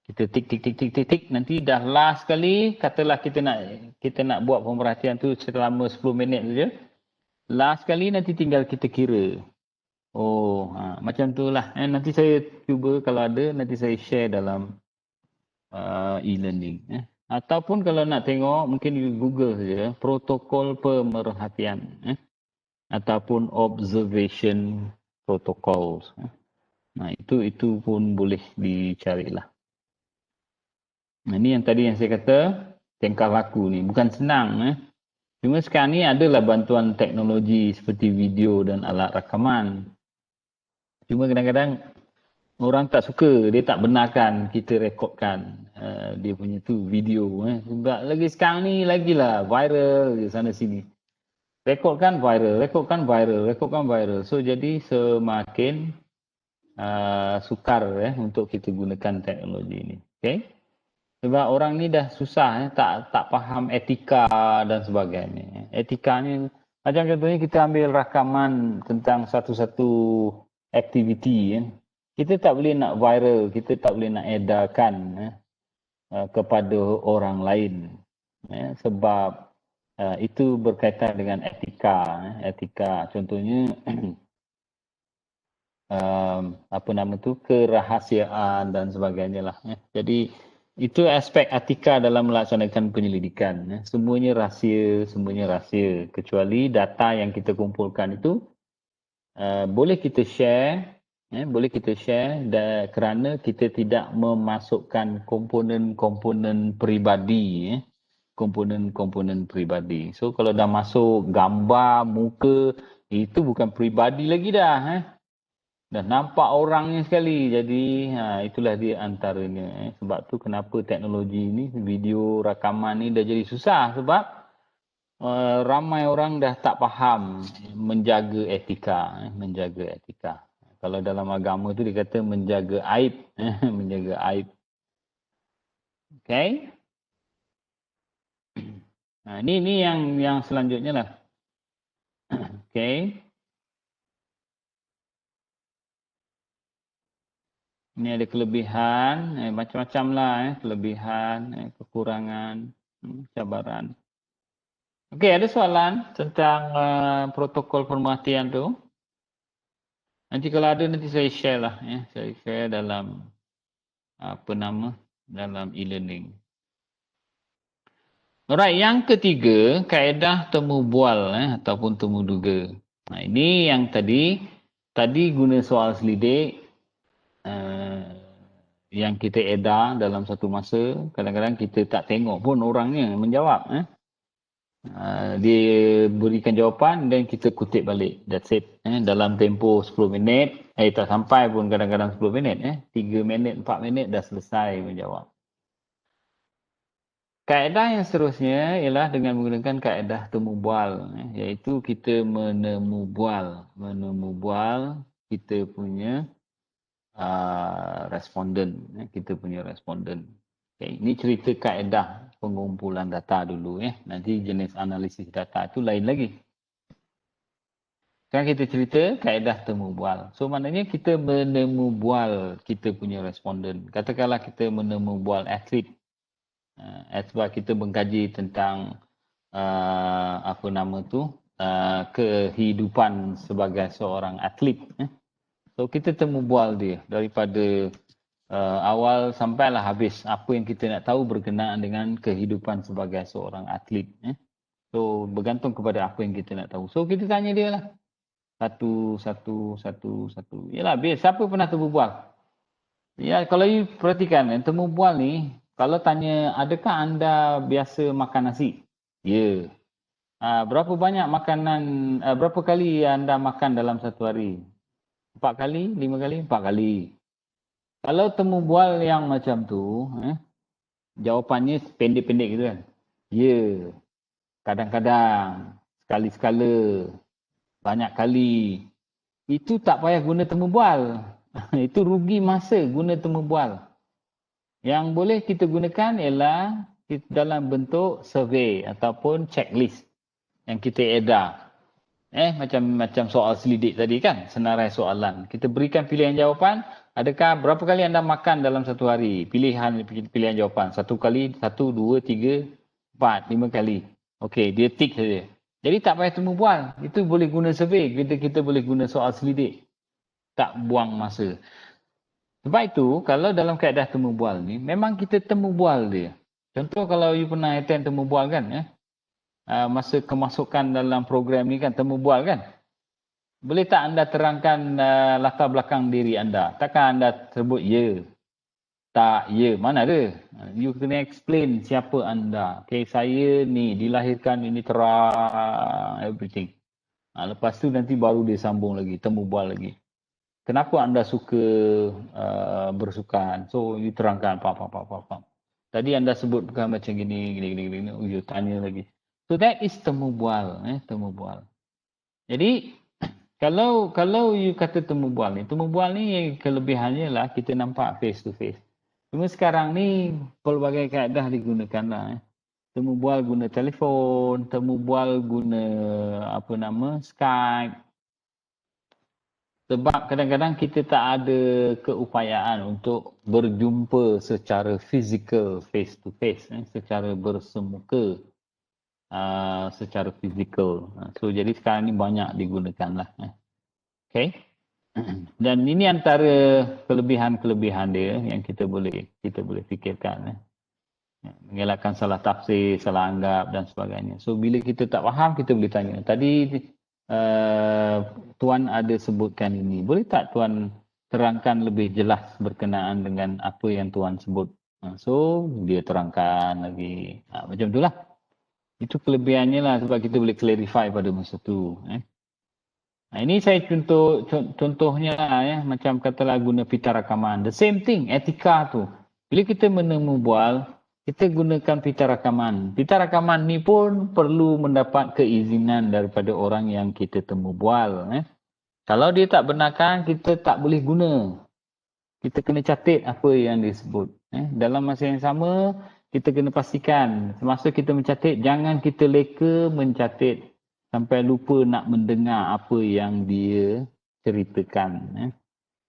Kita tick. Nanti dah last kali, katalah kita nak buat pemerhatian tu selama 10 minit saja. Last kali nanti tinggal kita kira. Oh, macam tu lah. Nanti saya cuba kalau ada, nanti saya share dalam e-learning. Ataupun kalau nak tengok, mungkin you Google saja, protokol pemerhatian. Ataupun observation protocols. Nah, itu pun boleh dicarilah. Nah, ini yang tadi yang saya kata, tingkah laku ni. Bukan senang. Cuma sekarang ni adalah bantuan teknologi seperti video dan alat rakaman. Cuma kadang-kadang orang tak suka, dia tak benarkan kita rekodkan dia punya tu video. Sebab lagi sekarang ni lagilah viral je sana sini. Rekodkan viral, rekodkan viral, rekodkan viral. So jadi semakin sukar untuk kita gunakan teknologi ini. Okay? Sebab orang ni dah susah, tak faham etika dan sebagainya. Etika ni, macam contohnya kita ambil rakaman tentang satu-satu aktiviti. Kita tak boleh nak viral, kita tak boleh nak edarkan kepada orang lain. Sebab itu berkaitan dengan etika. Etika contohnya, kerahasiaan dan sebagainya lah. Jadi, itu aspek etika dalam melaksanakan penyelidikan. Semuanya rahsia. Kecuali data yang kita kumpulkan itu boleh kita share. Boleh kita share kerana kita tidak memasukkan komponen-komponen peribadi. Komponen-komponen peribadi. So kalau dah masuk gambar, muka, itu bukan peribadi lagi dah. Dah nampak orangnya sekali. Jadi itulah dia antaranya. Sebab tu kenapa teknologi ni, video rakaman ni dah jadi susah. Sebab ramai orang dah tak faham menjaga etika. Menjaga etika. Kalau dalam agama tu dia kata menjaga aib. Menjaga aib. Okay. Ni yang selanjutnya lah. Okay. Ini ada kelebihan, macam-macam lah, kelebihan, kekurangan, cabaran. Okey, ada soalan tentang protokol pemerhatian tu? Nanti kalau ada, nanti saya share lah. Saya share dalam, dalam e-learning. Alright, yang ketiga, kaedah temu bual ataupun temu duga. Nah, ini yang tadi guna soal selidik, yang kita edar dalam satu masa, kadang-kadang kita tak tengok pun orangnya menjawab. Dia berikan jawapan dan kita kutip balik. That's it. Dalam tempoh 10 minit, tak sampai pun kadang-kadang 10 minit. 3 minit, 4 minit dah selesai menjawab. Kaedah yang seterusnya ialah dengan menggunakan kaedah temu bual, iaitu kita menemu bual kita punya responden, kita punya responden. Okay. Ini cerita kaedah pengumpulan data dulu. Nanti jenis analisis data itu lain lagi. Sekarang kita cerita kaedah temu bual. So maknanya kita menemu bual kita punya responden. Katakanlah kita menemu bual atlet. Sebab kita mengkaji tentang kehidupan sebagai seorang atlet. So kita temu bual dia daripada awal sampailah habis apa yang kita nak tahu berkenaan dengan kehidupan sebagai seorang atlet. So bergantung kepada apa yang kita nak tahu. So kita tanya dia lah. Satu. Yalah, siapa pernah temu bual? Ya, kalau you perhatikan temu bual ni, kalau tanya adakah anda biasa makan nasi? Ya. Berapa banyak makanan, berapa kali anda makan dalam satu hari? 4 kali, 5 kali, 4 kali. Kalau temu bual yang macam tu, jawapannya pendek-pendek gitu kan. Ya, kadang-kadang, sekali-sekala, banyak kali. Itu tak payah guna temu bual. Itu rugi masa guna temu bual. Yang boleh kita gunakan ialah dalam bentuk survey ataupun checklist yang kita edar. Macam soal selidik tadi kan, senarai soalan. Kita berikan pilihan jawapan, adakah berapa kali anda makan dalam satu hari? Pilihan jawapan. 1 kali, 1, 2, 3, 4, 5 kali. Okey, dia tick saja. Jadi tak payah temu bual. Itu boleh guna survey, kita boleh guna soal selidik. tak buang masa. Sebab itu, kalau dalam kaedah temu bual ni, memang kita temu bual dia. Contoh kalau you pernah attend temu bual kan, masa kemasukan dalam program ni kan, temu bual kan. Boleh tak anda terangkan latar belakang diri anda? Takkan anda sebut ya, tak, ya, mana ada? You kena explain siapa anda. Okay, saya ni dilahirkan ini terang, everything. Lepas tu nanti baru dia sambung lagi, temu bual lagi. Kenapa anda suka bersukan? So, you terangkan apa. Tadi anda sebut bukan macam gini. You tanya lagi. So, that is temu bual. Temu bual. Jadi, kalau you kata temu bual ni kelebihannya lah kita nampak face to face. Cuma sekarang ni, pelbagai kaedah digunakan lah. Temu bual guna telefon, temu bual guna Skype. Sebab kadang-kadang kita tak ada keupayaan untuk berjumpa secara fizikal, face to face, secara bersemuka, secara fizikal. So jadi sekarang ni banyak digunakan lah. Okay. Dan ini antara kelebihan-kelebihan dia yang kita boleh fikirkan. Mengelakkan salah tafsir, salah anggap dan sebagainya. So bila kita tak faham, kita boleh tanya. Tadi Tuan ada sebutkan ini. Boleh tak Tuan terangkan lebih jelas berkenaan dengan apa yang Tuan sebut? So, dia terangkan lagi. Macam itulah. Itu kelebihannya lah sebab kita boleh clarify pada masa tu. Ini saya contohnya lah, macam katalah guna pita rakaman. The same thing, etika tu. Bila kita menemu bual, kita gunakan pita rakaman. Pita rakaman ni pun perlu mendapat keizinan daripada orang yang kita temu bual. Kalau dia tak benarkan, kita tak boleh guna. Kita kena catat apa yang disebut. Dalam masa yang sama, kita kena pastikan semasa kita mencatat, jangan kita leka mencatat sampai lupa nak mendengar apa yang dia ceritakan.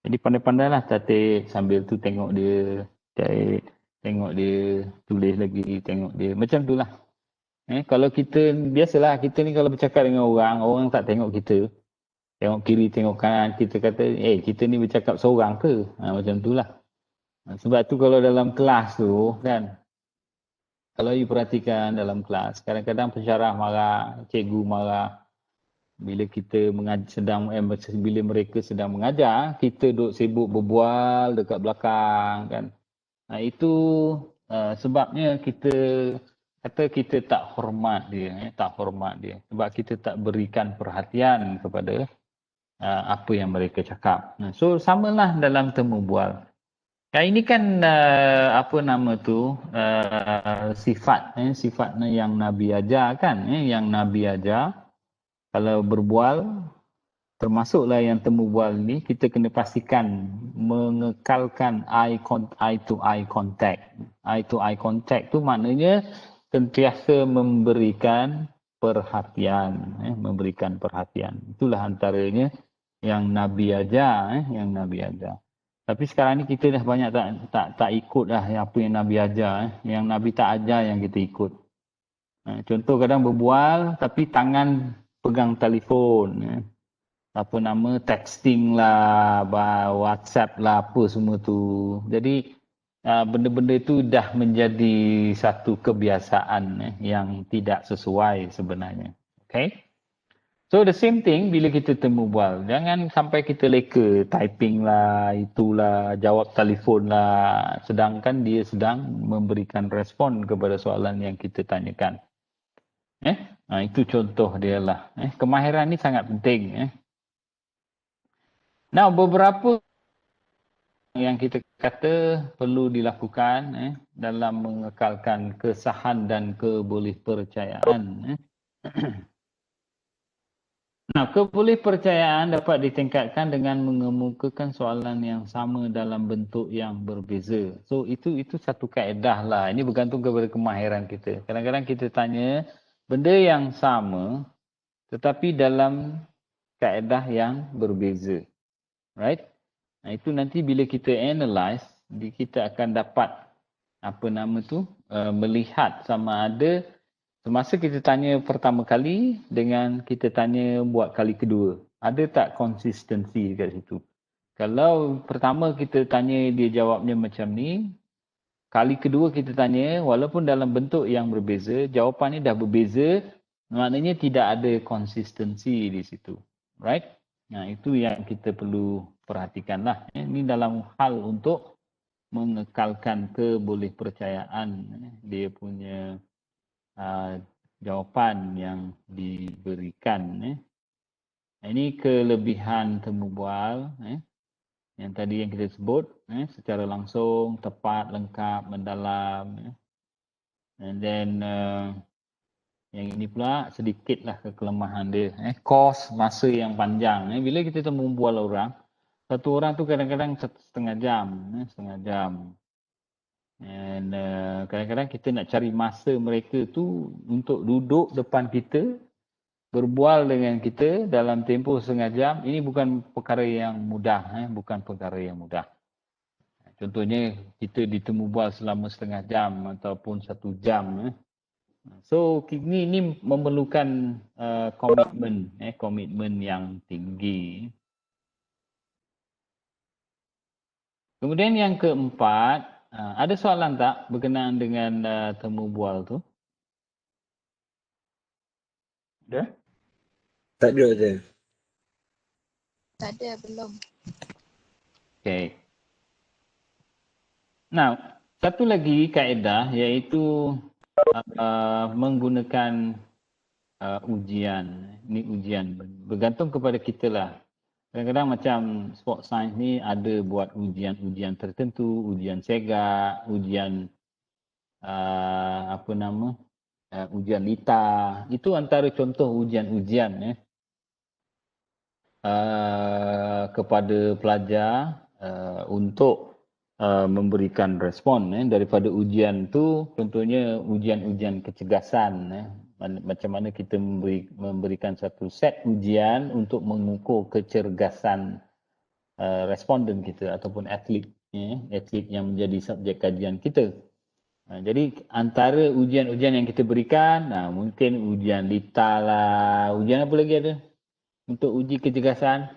Jadi pandai-pandailah catat sambil tu tengok dia catat. Tengok dia, tulis lagi, tengok dia. Macam itulah. Kalau kita, biasalah kita ni kalau bercakap dengan orang tak tengok kita. Tengok kiri, tengok kanan, kita kata, kita ni bercakap seorang ke? Macam itulah. Sebab tu kalau dalam kelas tu, kan, kalau you perhatikan dalam kelas, kadang-kadang pensyarah marah, cikgu marah. Bila kita bila mereka sedang mengajar, kita duduk sibuk berbual dekat belakang, kan. Itu sebabnya kita kata kita tak hormat dia, sebab kita tak berikan perhatian kepada apa yang mereka cakap. So samalah dalam temu bual. Ini kan sifatnya yang Nabi ajar kan, yang Nabi ajar kalau berbual. Termasuklah yang temu bual ni, kita kena pastikan mengekalkan eye to eye contact. Eye to eye contact tu maknanya sentiasa memberikan perhatian. Itulah antaranya yang Nabi ajar. Tapi sekarang ni kita dah banyak tak ikut dah apa yang Nabi ajar. Yang Nabi tak ajar yang kita ikut. Contoh kadang berbual tapi tangan pegang telefon. Texting lah, WhatsApp lah, apa semua tu. Jadi benda-benda itu dah menjadi satu kebiasaan yang tidak sesuai sebenarnya. Okay? So the same thing bila kita temu bual. Jangan sampai kita leka typing lah, itulah, jawab telefon lah. Sedangkan dia sedang memberikan respon kepada soalan yang kita tanyakan. Itu contoh dia lah. Kemahiran ni sangat penting. Now, beberapa yang kita kata perlu dilakukan dalam mengekalkan kesahan dan kebolehpercayaan. Nah, kebolehpercayaan dapat ditingkatkan dengan mengemukakan soalan yang sama dalam bentuk yang berbeza. So, itu satu kaedah lah. Ini bergantung kepada kemahiran kita. Kadang-kadang kita tanya benda yang sama tetapi dalam kaedah yang berbeza. Right? Itu nanti bila kita analyse, kita akan dapat melihat sama ada semasa kita tanya pertama kali dengan kita tanya buat kali kedua. Ada tak konsistensi dekat situ? Kalau pertama kita tanya dia jawabnya macam ni, kali kedua kita tanya walaupun dalam bentuk yang berbeza, jawapannya dah berbeza, maknanya tidak ada konsistensi di situ. Right? Nah, itu yang kita perlu perhatikanlah. Ini dalam hal untuk mengekalkan kebolehpercayaan dia punya jawapan yang diberikan. Ini kelebihan temu bual yang tadi yang kita sebut secara langsung, tepat, lengkap, mendalam. And then yang ini pula sedikitlah kekelemahan dia. Kos masa yang panjang. Bila kita temu bual orang, satu orang tu kadang-kadang setengah jam. And kadang-kadang kita nak cari masa mereka tu untuk duduk depan kita, berbual dengan kita dalam tempoh setengah jam. Ini bukan perkara yang mudah. Bukan perkara yang mudah. Contohnya kita ditemu bual selama setengah jam ataupun 1 jam. So ini memerlukan komitmen yang tinggi. Kemudian yang keempat, ada soalan tak berkenaan dengan temu bual tu? Ada? Tak ada je. Tak ada, belum. Okay. Now, satu lagi kaedah iaitu menggunakan ujian. Ini ujian. Bergantung kepada kita lah. Kadang-kadang macam sport science ni ada buat ujian-ujian tertentu, ujian segak, ujian ujian lita. Itu antara contoh ujian-ujian kepada pelajar untuk memberikan respon. Daripada ujian tu contohnya ujian-ujian kecergasan. Macam mana kita memberikan satu set ujian untuk mengukur kecergasan responden kita ataupun atlet yang menjadi subjek kajian kita. Jadi antara ujian-ujian yang kita berikan, mungkin ujian lita lah, ujian apa lagi ada untuk uji kecergasan?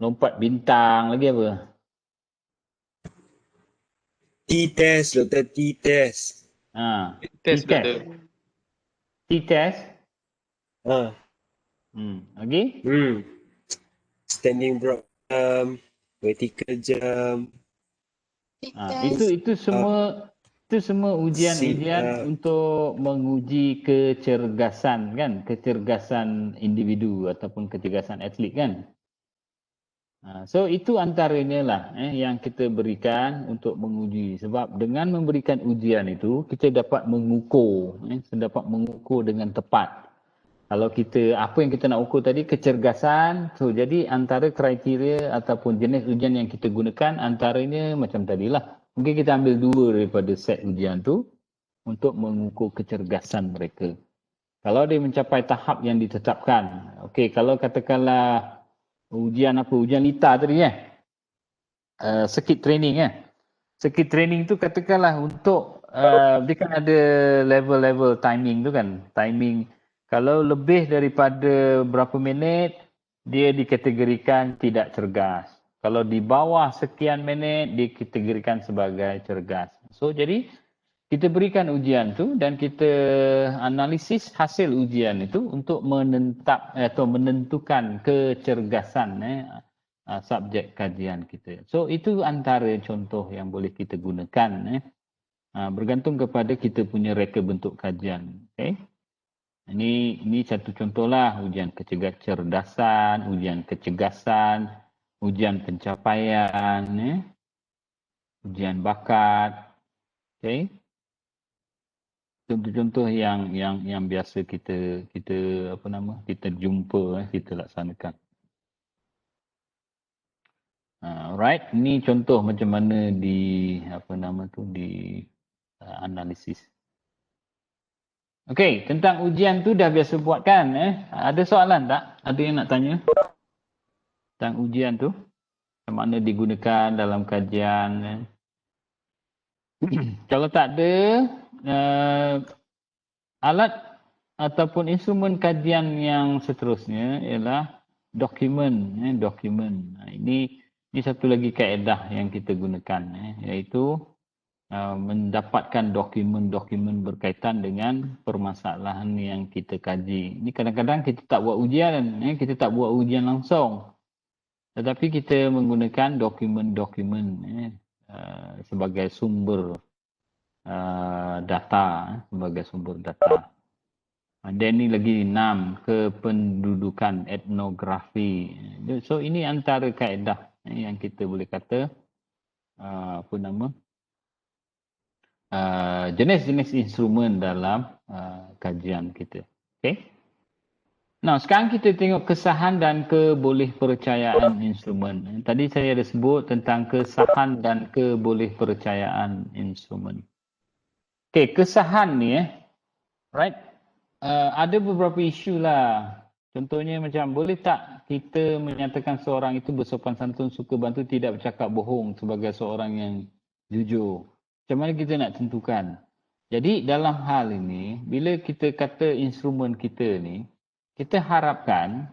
Lompat bintang, lagi apa? T-test, doktor, T-test. Test doktor. T-test. Lagi? Standing broad jump, vertical jump. Itu semua ujian-ujian untuk menguji kecergasan kan, kecergasan individu ataupun kecergasan atlet kan. So itu antaranya lah yang kita berikan untuk menguji. Sebab dengan memberikan ujian itu kita dapat mengukur, dengan tepat. Kalau kita, apa yang kita nak ukur tadi, kecergasan. So jadi antara kriteria ataupun jenis ujian yang kita gunakan antaranya macam tadilah. Mungkin kita ambil 2 daripada set ujian tu untuk mengukur kecergasan mereka. Kalau dia mencapai tahap yang ditetapkan. Okey, kalau katakanlah ujian lita tadi circuit training circuit training tu katakanlah untuk dia kan ada level-level timing tu kan. Timing kalau lebih daripada berapa minit dia dikategorikan tidak cergas. Kalau di bawah sekian minit dikategorikan sebagai cergas. So jadi kita berikan ujian tu dan kita analisis hasil ujian itu untuk menentukan kecergasan subjek kajian kita. So itu antara contoh yang boleh kita gunakan bergantung kepada kita punya reka bentuk kajian. Okay? Ini satu contohlah ujian kecerdasan, ujian kecergasan, ujian pencapaian, ujian bakat. Okay? Contoh-contoh yang biasa kita jumpa, kita laksanakan. Alright, ini contoh macam mana di analisis. Okey, tentang ujian tu dah biasa buat kan? Ada soalan tak? Ada yang nak tanya tentang ujian tu? Macam mana digunakan dalam kajian? Kalau tak ada, alat ataupun instrumen kajian yang seterusnya ialah dokumen, dokumen. Ini satu lagi kaedah yang kita gunakan, iaitu mendapatkan dokumen-dokumen berkaitan dengan permasalahan yang kita kaji. Ini kadang-kadang kita tak buat ujian, kita tak buat ujian langsung. Tetapi kita menggunakan dokumen-dokumen sebagai sumber data, sebagai sumber data. Dan ini lagi 6, kependudukan etnografi. So ini antara kaedah yang kita boleh kata jenis-jenis instrumen dalam kajian kita. Okay. Nah, sekarang kita tengok kesahan dan kebolehpercayaan instrumen. Tadi saya ada sebut tentang kesahan dan kebolehpercayaan instrumen. Okay, kesahan ni right? Ada beberapa isu lah. Contohnya macam, boleh tak kita menyatakan seorang itu bersopan santun, suka bantu, tidak bercakap bohong sebagai seorang yang jujur? Macam mana kita nak tentukan? Jadi dalam hal ini, bila kita kata instrumen kita ni, kita harapkan,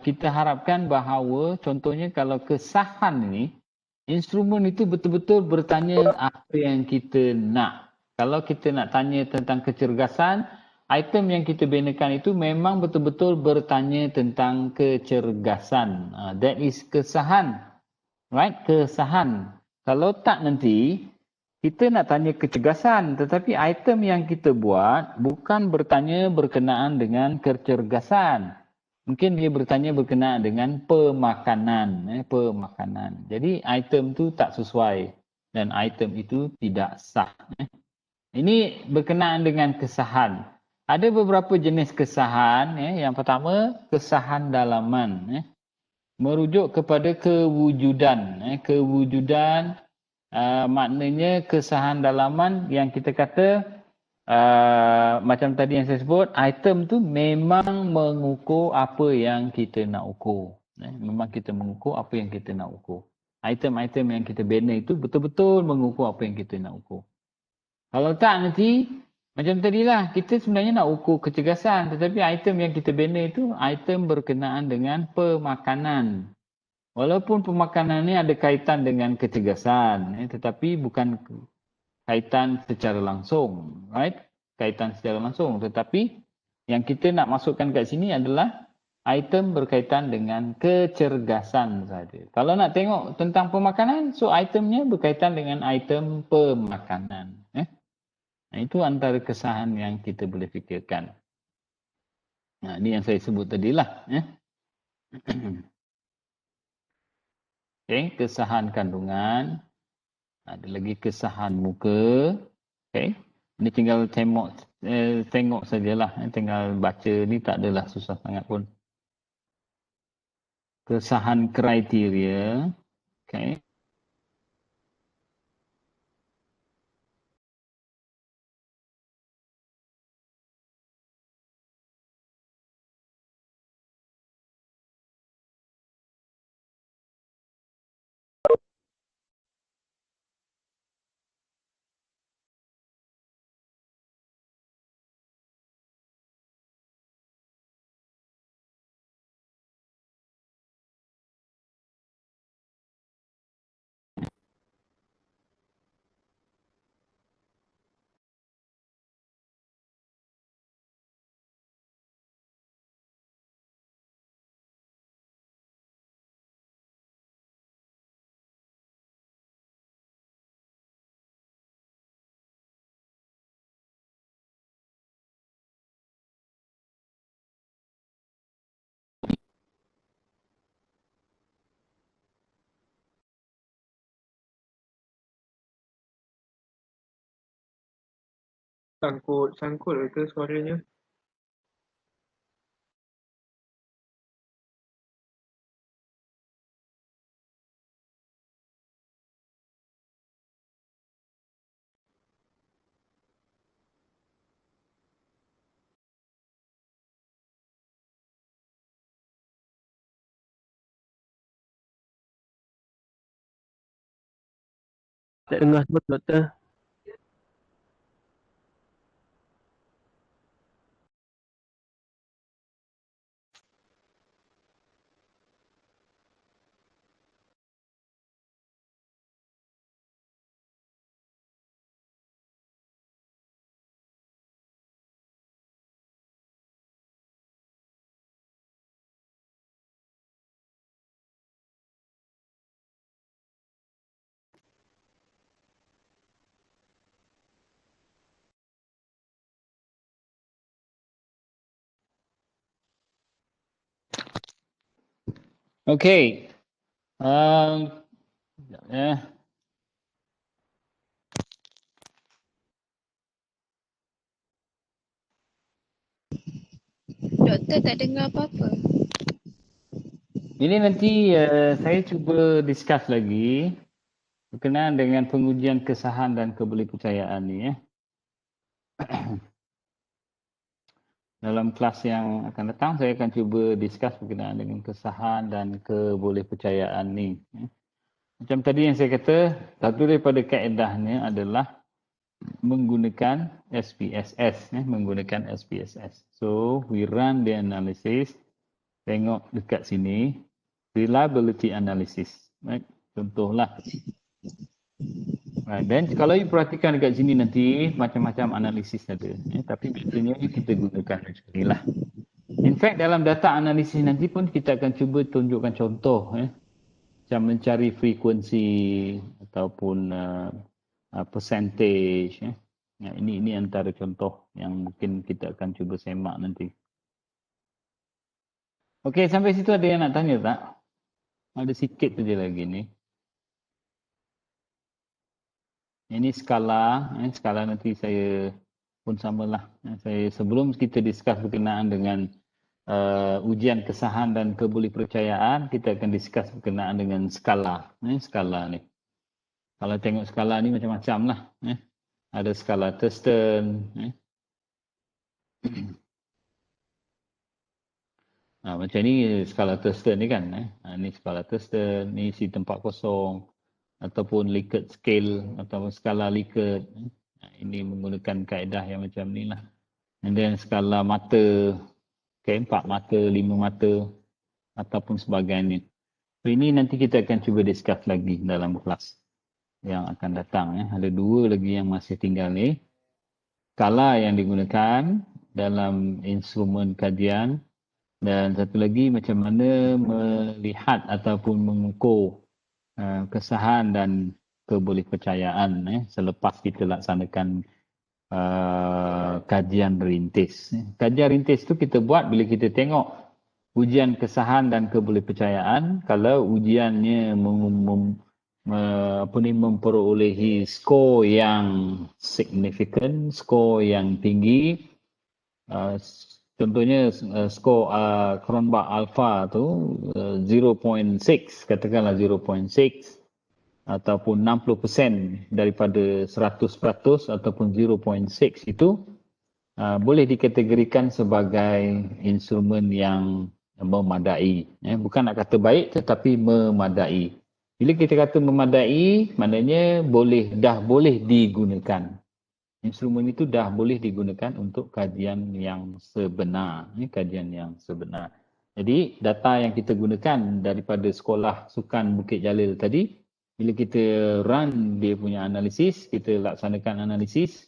kita harapkan bahawa contohnya kalau kesahan ni, instrumen itu betul-betul bertanya apa yang kita nak. Kalau kita nak tanya tentang kecergasan, item yang kita binakan itu memang betul-betul bertanya tentang kecergasan. That is kesahan. Right? Kesahan. Kalau tak nanti, kita nak tanya kecergasan. Tetapi item yang kita buat bukan bertanya berkenaan dengan kecergasan. Mungkin dia bertanya berkenaan dengan pemakanan. Pemakanan. Jadi item tu tak sesuai. Dan item itu tidak sah. Ini berkenaan dengan kesahan. Ada beberapa jenis kesahan. Yang pertama, kesahan dalaman. Merujuk kepada kewujudan. Kewujudan maknanya kesahan dalaman yang kita kata macam tadi yang saya sebut, item tu memang mengukur apa yang kita nak ukur. Memang kita mengukur apa yang kita nak ukur. Item-item yang kita bina itu betul-betul mengukur apa yang kita nak ukur. Kalau tak nanti, macam tadilah, kita sebenarnya nak ukur kecergasan. Tetapi item yang kita bina itu, item berkenaan dengan pemakanan. Walaupun pemakanan ni ada kaitan dengan kecergasan, tetapi bukan kaitan secara langsung. Right? Kaitan secara langsung. Tetapi yang kita nak masukkan kat sini adalah item berkaitan dengan kecergasan saja. Kalau nak tengok tentang pemakanan, so itemnya berkaitan dengan item pemakanan. Itu antara kesahan yang kita boleh fikirkan. Ini yang saya sebut tadilah. Okay, kesahan kandungan. Ada lagi kesahan muka. Okay. Ini tinggal tengok sajalah. Tinggal baca ni tak adalah susah sangat pun. Kesahan kriteria. Okay. Sangkut ke suaranya? Tak dengar sebut doktor. Okey. Sekejap ya. Doktor tak dengar apa-apa. Ini nanti saya cuba discuss lagi berkenaan dengan pengujian kesahan dan kebolehpercayaan ni ya. Dalam kelas yang akan datang saya akan cuba discuss berkenaan dengan kesahan dan kebolehpercayaan ni. Macam tadi yang saya kata, satu daripada kaedahnya adalah menggunakan SPSS, menggunakan SPSS. So, we run the analysis. Tengok dekat sini, reliability analysis. Right? Contohlah. Right. Dan kalau you perhatikan dekat sini nanti, macam-macam analisis ada. Tapi biasanya kita gunakan macam inilah. In fact, dalam data analisis nanti pun kita akan cuba tunjukkan contoh. Macam mencari frekuensi ataupun percentage. Ini antara contoh yang mungkin kita akan cuba semak nanti. Okey, sampai situ ada yang nak tanya tak? Ada sikit saja lagi ni. Ini skala, skala nanti saya pun samalah. Saya sebelum kita discuss berkenaan dengan ujian kesahan dan kebolehpercayaan, kita akan discuss berkenaan dengan skala. Skala ni. Kalau tengok skala ni macam-macam lah. Ada skala Thurston. Macam ni skala Thurston ni kan. Ni skala Thurston, ni isi tempat kosong. Ataupun Likert scale atau skala Likert. Ini menggunakan kaedah yang macam ni lah. And then skala mata, 4 mata, 5 mata ataupun sebagainya. So ini nanti kita akan cuba discuss lagi dalam kelas yang akan datang. Ada 2 lagi yang masih tinggal ni. Skala yang digunakan dalam instrumen kajian dan satu lagi macam mana melihat ataupun mengukur kesahan dan kebolehpercayaan selepas kita laksanakan kajian rintis. Kajian rintis tu kita buat bila kita tengok ujian kesahan dan kebolehpercayaan. Kalau ujiannya memperolehi skor yang signifikan, skor yang tinggi, contohnya skor Cronbach alpha tu 0.6, katakanlah 0.6 ataupun 60% daripada 100% ataupun 0.6 itu boleh dikategorikan sebagai instrumen yang memadai. Bukan nak kata baik tetapi memadai. Bila kita kata memadai, maknanya dah boleh digunakan. Instrumen itu dah boleh digunakan untuk kajian yang sebenar. Kajian yang sebenar. Jadi data yang kita gunakan daripada sekolah sukan Bukit Jalil tadi, bila kita run dia punya analisis, kita laksanakan analisis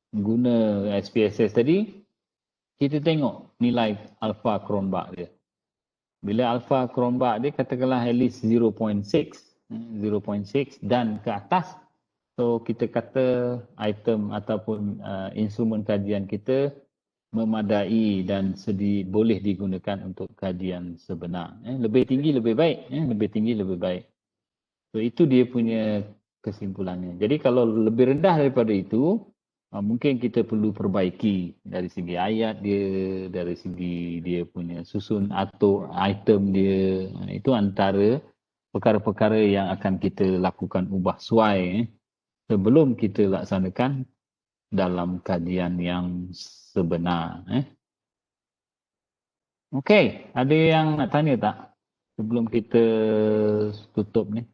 guna SPSS tadi, kita tengok nilai alpha Cronbach dia. Bila alpha Cronbach dia katakanlah at least 0.6 dan ke atas, so kita kata item ataupun instrumen kajian kita memadai dan boleh digunakan untuk kajian sebenar. Lebih tinggi lebih baik, lebih tinggi lebih baik. So itu dia punya kesimpulannya. Jadi kalau lebih rendah daripada itu, mungkin kita perlu perbaiki dari segi ayat dia, dari segi dia punya susun atau item dia. Itu antara perkara-perkara yang akan kita lakukan ubah suai sebelum kita laksanakan dalam kajian yang sebenar. Okey, ada yang nak tanya tak sebelum kita tutup ni?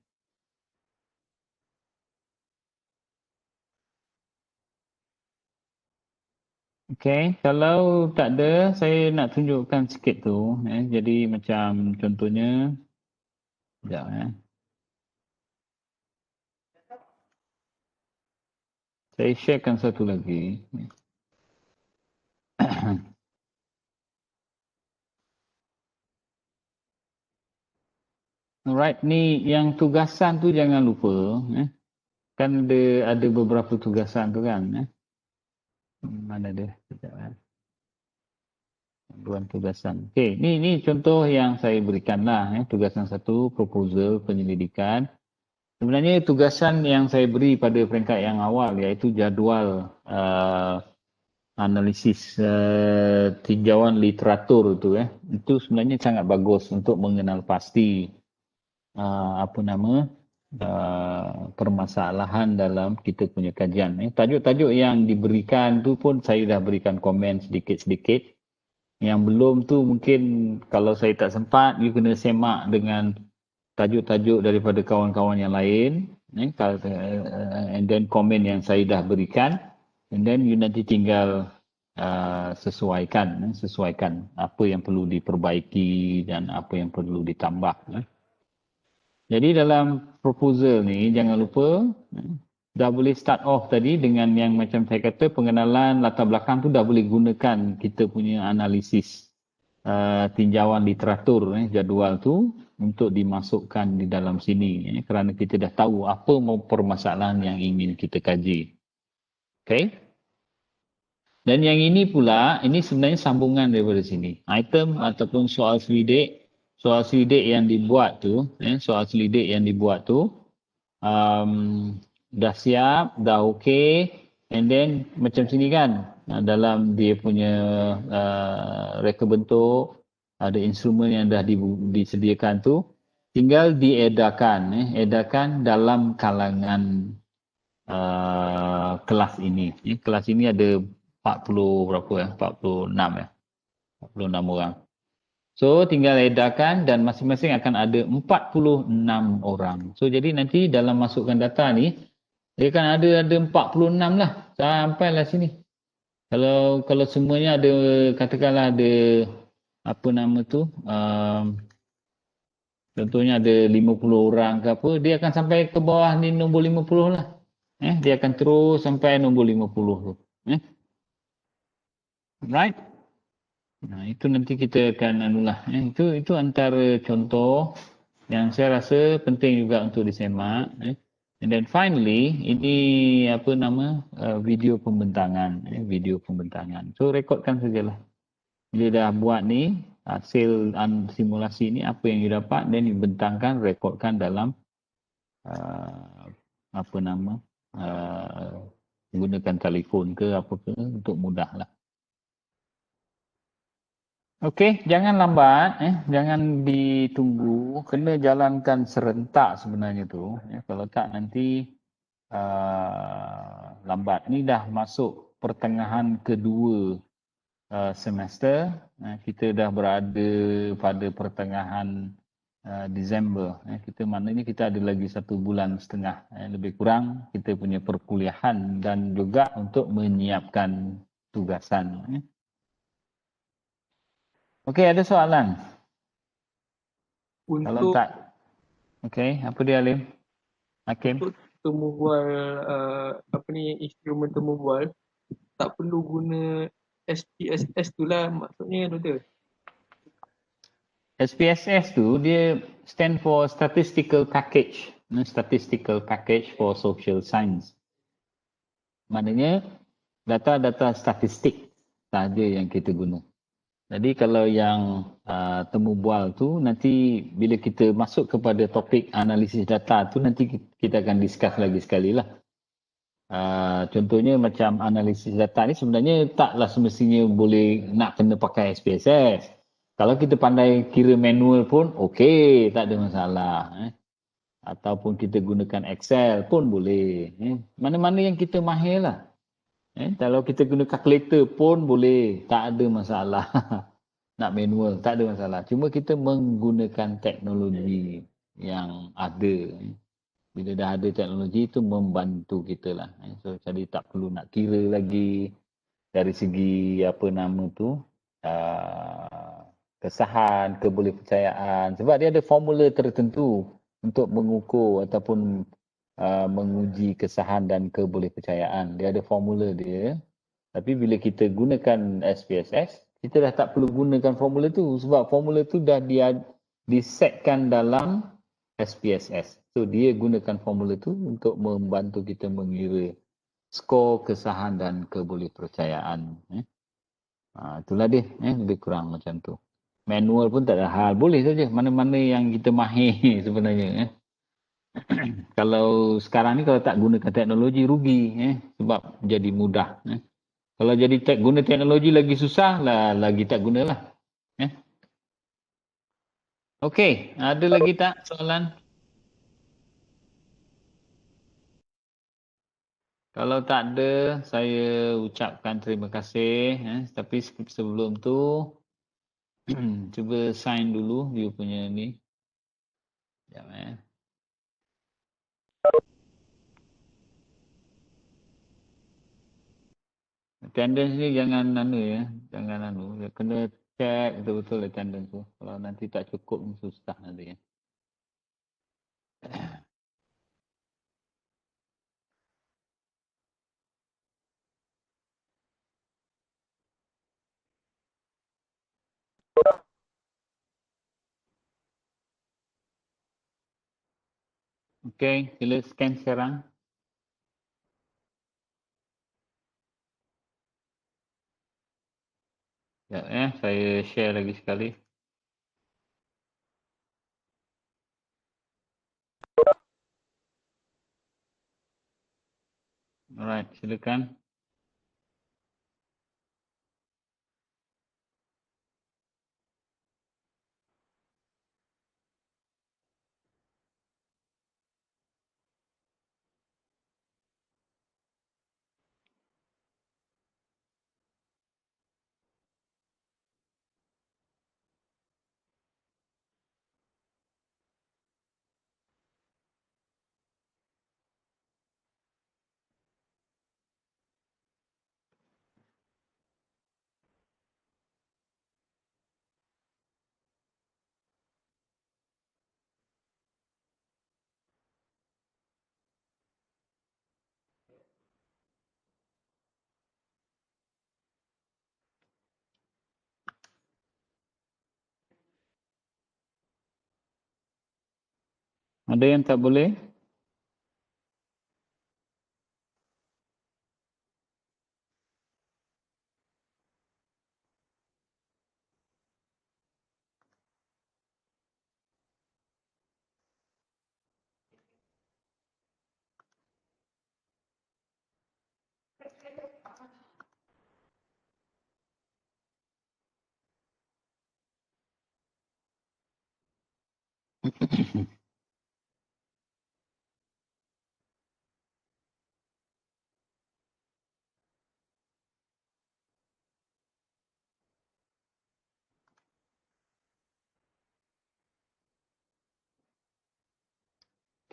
Okey, kalau tak ada, saya nak tunjukkan sikit tu. Jadi macam contohnya, sekejap saya sharekan satu lagi. Alright, ni yang tugasan tu jangan lupa. Kan ada beberapa tugasan tu kan. Mana dia? Sekejap Panduan tugasan. Okey, ni contoh yang saya berikanlah. Tugasan 1, proposal penyelidikan. Sebenarnya tugasan yang saya beri pada peringkat yang awal iaitu jadual analisis tinjauan literatur tu itu sebenarnya sangat bagus untuk mengenal pasti permasalahan dalam kita punya kajian. Tajuk-tajuk yang diberikan tu pun saya dah berikan komen sedikit-sedikit. Yang belum tu mungkin kalau saya tak sempat, you kena semak dengan tajuk-tajuk daripada kawan-kawan yang lain. And then komen yang saya dah berikan. And then you nanti tinggal sesuaikan apa yang perlu diperbaiki dan apa yang perlu ditambah. Jadi dalam proposal ni jangan lupa dah boleh start off tadi dengan yang macam saya kata pengenalan latar belakang tu dah boleh gunakan kita punya analisis tinjauan literatur jadual tu untuk dimasukkan di dalam sini kerana kita dah tahu apa permasalahan yang ingin kita kaji. Okay? Dan yang ini pula, ini sebenarnya sambungan daripada sini. Item ataupun soal selidik yang dibuat tu, dah siap, dah okey, and then macam sini kan, dalam dia punya reka bentuk, ada instrumen yang dah disediakan tu, tinggal diedarkan, edarkan dalam kalangan kelas ini. Kelas ini ada 46 orang. So tinggal edarkan dan masing-masing akan ada 46 orang. So jadi nanti dalam masukkan data ni dia akan ada 46 lah sampailah sini. Kalau semuanya ada katakanlah ada contohnya ada 50 orang ke apa, dia akan sampai ke bawah ni nombor 50 lah. Dia akan terus sampai nombor 50 tu. Right? Nah, itu nanti kita akan itu antara contoh yang saya rasa penting juga untuk disemak. And then finally, ini video pembentangan. So rekodkan sajalah. Bila dah buat ni, hasil simulasi ni apa yang you dapat, then you bentangkan, rekodkan dalam gunakan telefon ke apa ke untuk mudahlah. Okey, jangan lambat, jangan ditunggu, kena jalankan serentak sebenarnya tu. Kalau tak nanti lambat. Ni dah masuk pertengahan kedua semester. Kita dah berada pada pertengahan Disember. Maknanya kita ada lagi 1 bulan setengah lebih kurang kita punya perkuliahan dan juga untuk menyiapkan tugasan. Okey, ada soalan? Kalau tak, okey, apa dia Alim? Hakim? Untuk temu bual instrumen temu bual tak perlu guna SPSS tu lah maksudnya doktor. SPSS tu dia stand for Statistical Package. Statistical Package for Social Science. Maknanya data-data statistik sahaja yang kita guna. Jadi kalau yang temu bual tu nanti bila kita masuk kepada topik analisis data tu nanti kita akan discuss lagi sekali lah. Contohnya macam analisis data ni sebenarnya taklah semestinya boleh nak kena pakai SPSS. Kalau kita pandai kira manual pun okey, tak ada masalah. Ataupun kita gunakan Excel pun boleh. Mana-mana yang kita mahir lah. Kalau kita guna calculator pun boleh, tak ada masalah. Nak manual, tak ada masalah. Cuma kita menggunakan teknologi yang ada. Bila dah ada teknologi itu membantu kita lah. So, jadi tak perlu nak kira lagi dari segi kesahan, kebolehpercayaan. Sebab dia ada formula tertentu untuk mengukur ataupun menguji kesahan dan kebolehpercayaan. Dia ada formula dia. Tapi bila kita gunakan SPSS, kita dah tak perlu gunakan formula tu sebab formula tu dah disetkan dalam SPSS. So dia gunakan formula tu untuk membantu kita mengira skor kesahan dan kebolehpercayaan. Itulah dia, lebih kurang macam tu. Manual pun tak ada hal, boleh saja mana-mana yang kita mahir sebenarnya. Kalau sekarang ni kalau tak gunakan teknologi rugi, sebab jadi mudah. Kalau jadi guna teknologi lagi susah, lagi tak gunalah. Okey, ada lagi tak soalan? Kalau tak ada, saya ucapkan terima kasih. Tapi sebelum tu, cuba sign dulu you punya ni. Sekejap Attendance ni jangan jangan kena check betul-betul attendance tu. Kalau nanti tak cukup susah nanti . Okey, sila scan sekarang. Sekejap saya share lagi sekali. Alright, silakan. Ada yang tak boleh?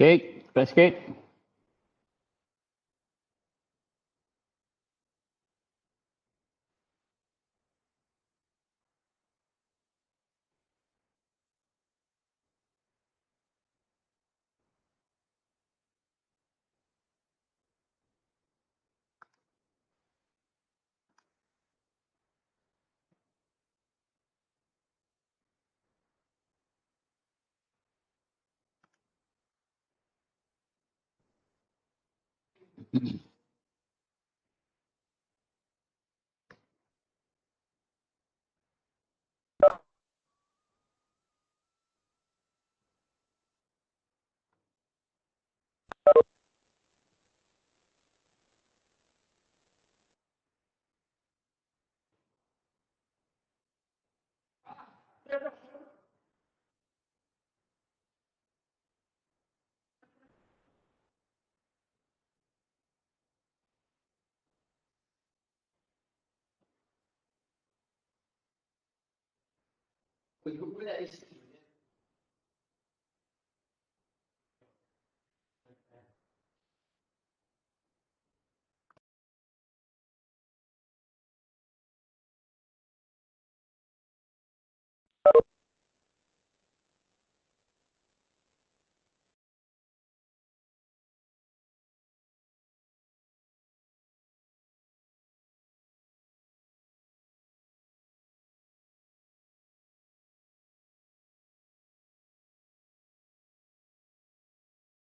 Okey, cepat sikit.